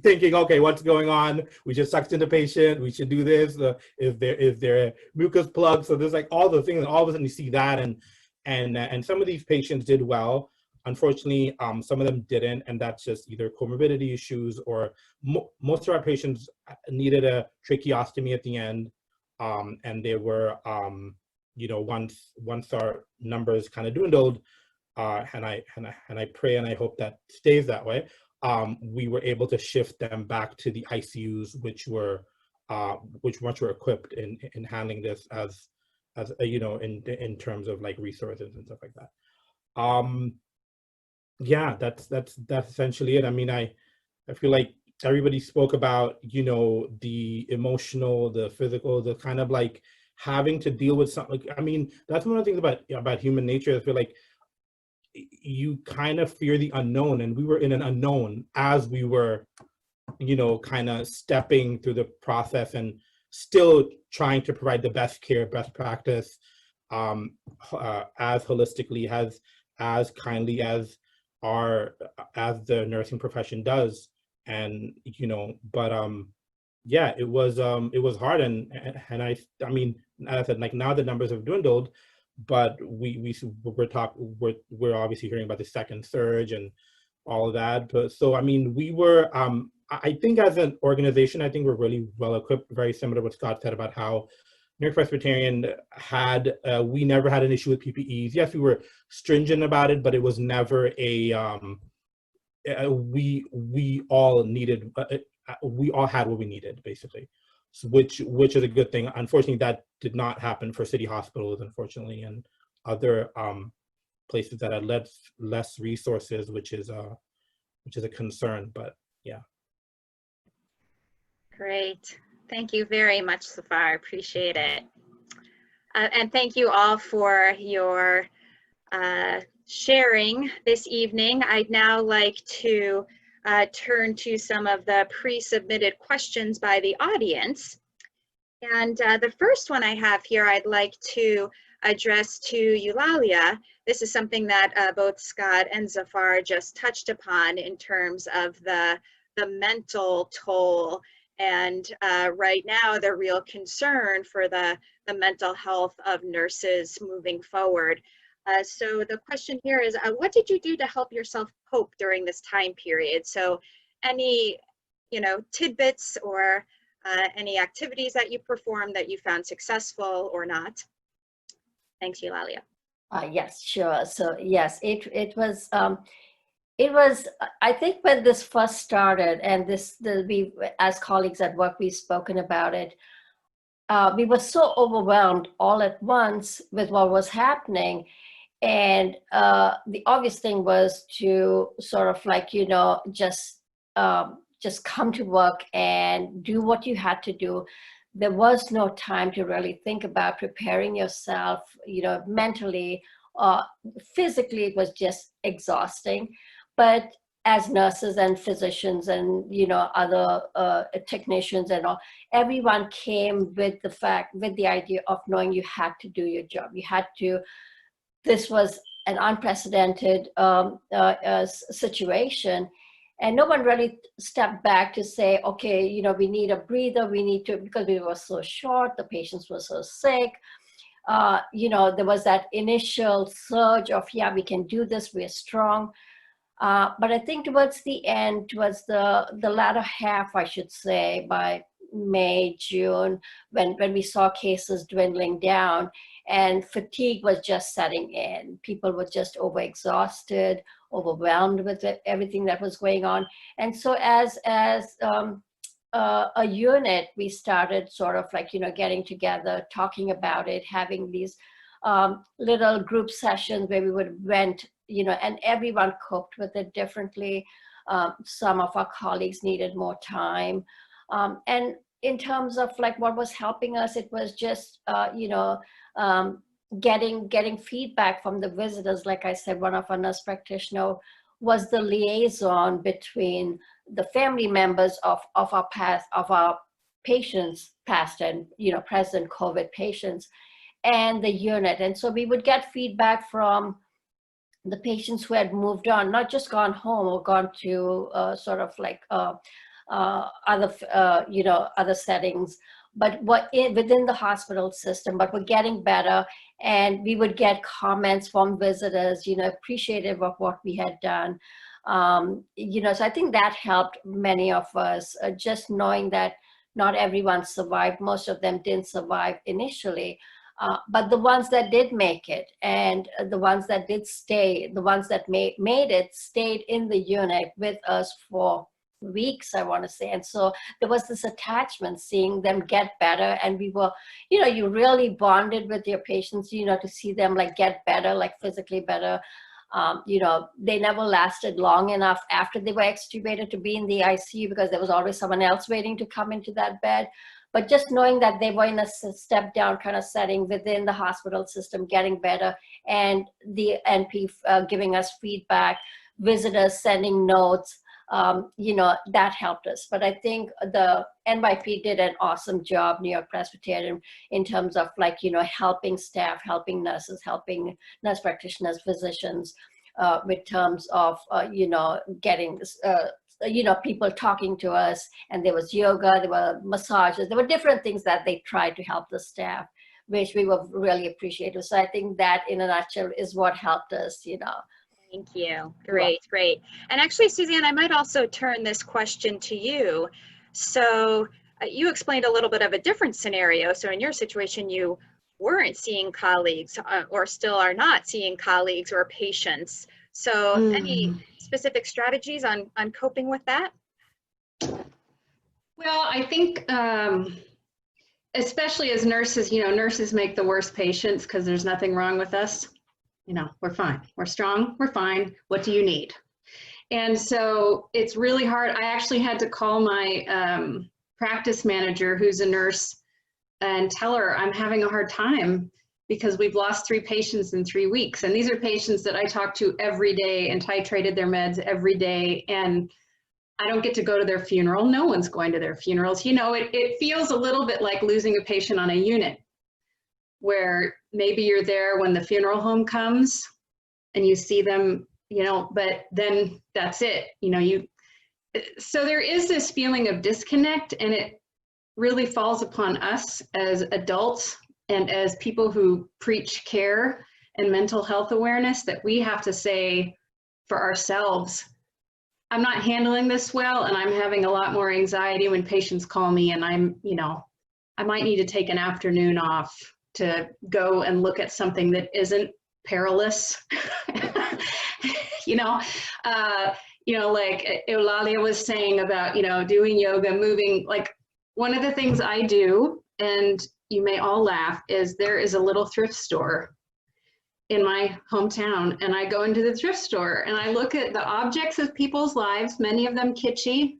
thinking, okay, what's going on? We just sucked in the patient. We should do this. Is there a mucus plug? So there's like all the things, and all of a sudden you see that, and some of these patients did well. Unfortunately, some of them didn't, and that's just either comorbidity issues, or most of our patients needed a tracheostomy at the end, and they were, once our numbers kind of dwindled, and I pray and I hope that stays that way, we were able to shift them back to the ICUs, which were much were equipped in handling this as in terms of like resources and stuff like that. Yeah, that's essentially it. I mean, I feel like everybody spoke about, the emotional, the physical, the kind of like having to deal with something. I mean, that's one of the things about human nature. I feel like you kind of fear the unknown, and we were in an unknown as we were, kind of stepping through the process and still trying to provide the best care, best practice, as holistically, as kindly as the nursing profession does. And but yeah, it was hard, and I mean, as I said, like now the numbers have dwindled, but we're obviously hearing about the second surge and all of that. But so I mean, we were I think as an organization, I think we're really well equipped, very similar to what Scott said about how New York Presbyterian had, we never had an issue with PPEs. Yes, we were stringent about it, but it was never a, we all needed, we all had what we needed, basically, so which is a good thing. Unfortunately, that did not happen for city hospitals, unfortunately, and other places that had less resources, which is a concern, but yeah. Great. Thank you very much, Zafar. Appreciate it. And thank you all for your sharing this evening. I'd now like to turn to some of the pre-submitted questions by the audience. And the first one I have here, I'd like to address to Eulalia. This is something that both Scott and Zafar just touched upon in terms of the mental toll, and right now the real concern for the mental health of nurses moving forward. So the question here is, what did you do to help yourself cope during this time period? So any, tidbits or any activities that you performed that you found successful or not? Thanks, Eulalia. Yes, sure. So yes, it was, I think when this first started, and we, as colleagues at work, we've spoken about it, we were so overwhelmed all at once with what was happening. And the obvious thing was to sort of like, just come to work and do what you had to do. There was no time to really think about preparing yourself, mentally, physically. It was just exhausting. But as nurses and physicians and, other technicians and all, everyone came with the idea of knowing you had to do your job. You had to. This was an unprecedented situation, and no one really stepped back to say, okay, we need a breather, because we were so short, the patients were so sick. There was that initial surge of, yeah, we can do this, we're strong. But I think towards the end, towards the latter half, I should say, by May, June, when we saw cases dwindling down and fatigue was just setting in. People were just overexhausted, overwhelmed with everything that was going on. And so as a unit, we started sort of like, getting together, talking about it, having these little group sessions where we would vent, and everyone coped with it differently. Some of our colleagues needed more time. And in terms of like what was helping us, it was just, getting feedback from the visitors. Like I said, one of our nurse practitioners was the liaison between the family members of our patients, past and present COVID patients, and the unit. And so we would get feedback from the patients who had moved on, not just gone home or gone to sort of like other settings, but within the hospital system, but we're getting better. And we would get comments from visitors, appreciative of what we had done. So I think that helped many of us, just knowing that not everyone survived. Most of them didn't survive initially, but the ones that did make it, and the ones that did stay, the ones that made it, stayed in the unit with us for weeks, I want to say. And so there was this attachment, seeing them get better. And we were, you really bonded with your patients, to see them like get better, like physically better. They never lasted long enough after they were extubated to be in the ICU, because there was always someone else waiting to come into that bed. But just knowing that they were in a step down kind of setting within the hospital system, getting better, and the NP giving us feedback, visitors sending notes, that helped us. But I think the NYP did an awesome job, New York Presbyterian, in terms of like, helping staff, helping nurses, helping nurse practitioners, physicians, with terms of, getting, people talking to us. And there was yoga, there were massages, there were different things that they tried to help the staff, which we were really appreciative. So I think that in a nutshell is what helped us, Thank you. Great, great. And actually, Suzanne, I might also turn this question to you. So you explained a little bit of a different scenario. So in your situation, you weren't seeing colleagues or still are not seeing colleagues or patients. So any specific strategies on coping with that? Well, I think, especially as nurses, nurses make the worst patients because there's nothing wrong with us. We're fine, we're strong, we're fine. What do you need? And so it's really hard. I actually had to call my practice manager, who's a nurse, and tell her I'm having a hard time because we've lost 3 patients in 3 weeks. And these are patients that I talk to every day and titrated their meds every day. And I don't get to go to their funeral. No one's going to their funerals. It feels a little bit like losing a patient on a unit. where maybe you're there when the funeral home comes and you see them, you know, but then that's it, you know, so there is this feeling of disconnect, and it really falls upon us as adults and as people who preach care and mental health awareness that we have to say for ourselves, I'm not handling this well, and I'm having a lot more anxiety when patients call me, and I'm, you know, I might need to take an afternoon off to go and look at something that isn't perilous. you know, like Eulalia was saying about, you know, doing yoga, moving, like one of the things I do, and you may all laugh, is there is a little thrift store in my hometown, and I go into the thrift store and I look at the objects of people's lives, many of them kitschy,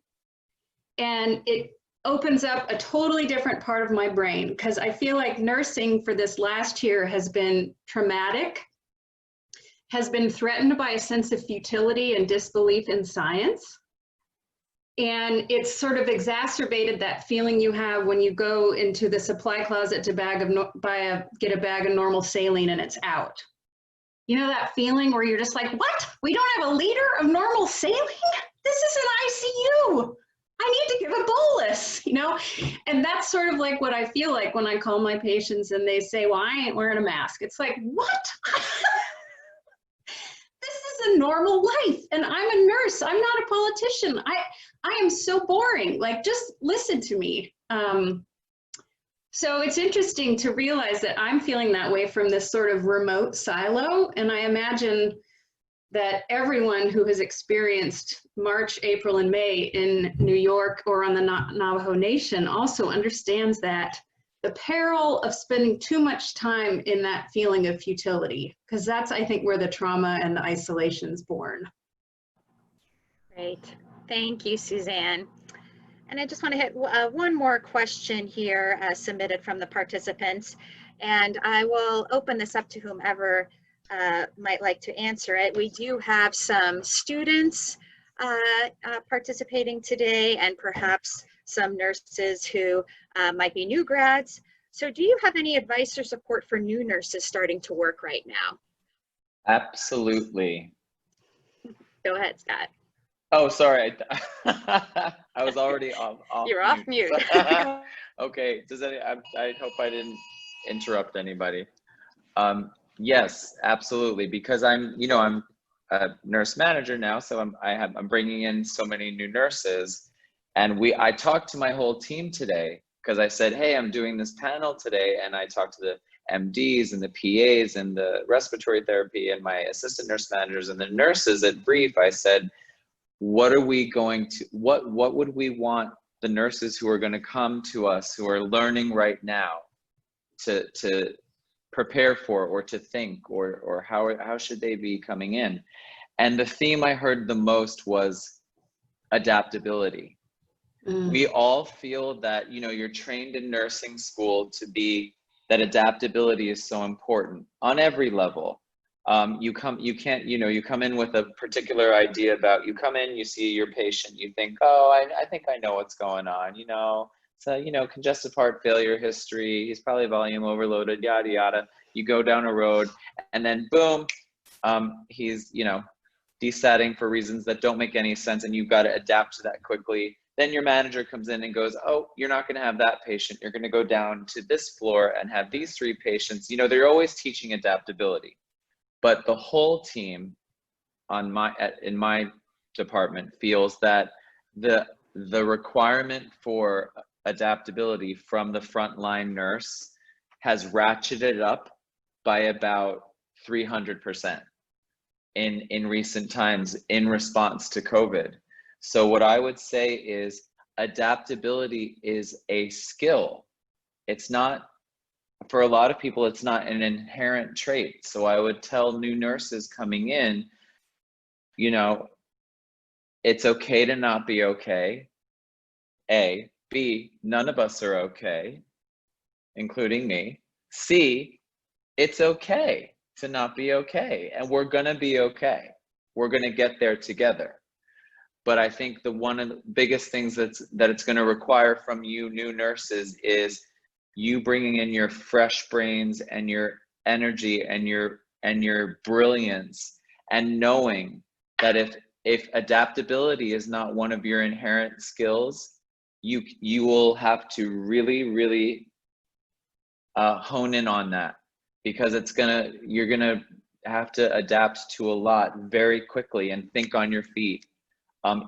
and it opens up a totally different part of my brain, because I feel like nursing for this last year has been traumatic, has been threatened by a sense of futility and disbelief in science. And it's sort of exacerbated that feeling you have when you go into the supply closet to get a bag of normal saline and it's out. You know that feeling where you're just like, what? We don't have a liter of normal saline? This is an ICU. I need to give a bolus, you know? And that's sort of like what I feel like when I call my patients and they say, well, I ain't wearing a mask. It's like, what? This is a normal life, and I'm a nurse. I'm not a politician. I am so boring. Like, just listen to me. So it's interesting to realize that I'm feeling that way from this sort of remote silo. And I imagine that everyone who has experienced March, April, and May in New York or on the Navajo Nation also understands that the peril of spending too much time in that feeling of futility, because that's, I think, where the trauma and the isolation is born. Great. Thank you, Suzanne. And I just want to hit one more question here submitted from the participants, and I will open this up to whomever might like to answer it. We do have some students participating today, and perhaps some nurses who might be new grads. So do you have any advice or support for new nurses starting to work right now? Absolutely. Go ahead, Scott. Oh, sorry. I was already off. You're off mute. Okay. I hope I didn't interrupt anybody. Yes, absolutely. Because I'm a nurse manager now, so I'm bringing in so many new nurses, and I talked to my whole team today, because I said, hey, I'm doing this panel today, and I talked to the MDs and the PAs and the respiratory therapy and my assistant nurse managers and the nurses at brief. I said, what would we want the nurses who are going to come to us, who are learning right now, to prepare for, or to think, or how should they be coming in? And the theme I heard the most was adaptability. We all feel that, you're trained in nursing school that adaptability is so important on every level. You come in with a particular idea about, you come in, you see your patient, you think, oh, I think I know what's going on, so, congestive heart failure history, he's probably volume overloaded, yada, yada. You go down a road, and then boom, he's, desatting for reasons that don't make any sense, and you've got to adapt to that quickly. Then your manager comes in and goes, oh, you're not going to have that patient. You're going to go down to this floor and have these 3 patients. They're always teaching adaptability. But the whole team in my department feels that the requirement for adaptability from the frontline nurse has ratcheted up by about 300% in recent times in response to COVID. So what I would say is adaptability is a skill. It's not, for a lot of people, it's not an inherent trait. So I would tell new nurses coming in, it's okay to not be okay. A. B, none of us are okay, including me. C, it's okay to not be okay, and we're gonna be okay. We're gonna get there together. But I think one of the biggest things that it's gonna require from you new nurses is you bringing in your fresh brains and your energy and your brilliance, and knowing that if adaptability is not one of your inherent skills, you will have to really hone in on that, because you're gonna have to adapt to a lot very quickly and think on your feet.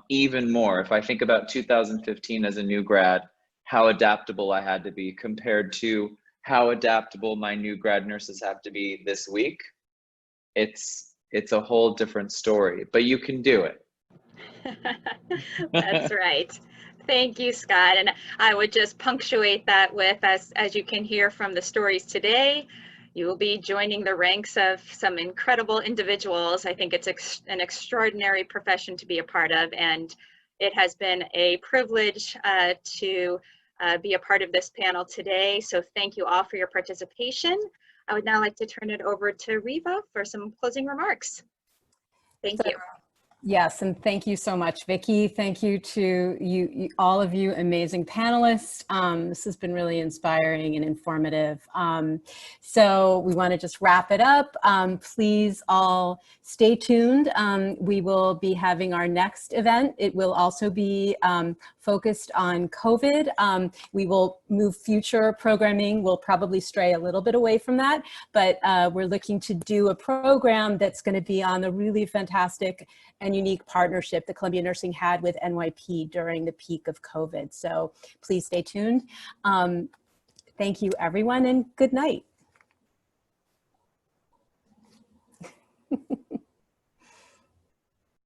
Even more, if I think about 2015 as a new grad, how adaptable I had to be compared to how adaptable my new grad nurses have to be this week, it's a whole different story, but you can do it. That's right. Thank you, Scott. And I would just punctuate that with, as you can hear from the stories today, you will be joining the ranks of some incredible individuals. I think it's an extraordinary profession to be a part of, and it has been a privilege to be a part of this panel today. So thank you all for your participation. I would now like to turn it over to Riva for some closing remarks. Thank you. Yes, and thank you so much, Vicki. Thank you to you all of you amazing panelists. This has been really inspiring and informative. So we want to just wrap it up. Please all stay tuned. We will be having our next event. It will also be focused on COVID. We will move future programming. We'll probably stray a little bit away from that, but we're looking to do a program that's going to be on the really fantastic and unique partnership that Columbia Nursing had with NYP during the peak of COVID. So please stay tuned. Thank you, everyone, and good night.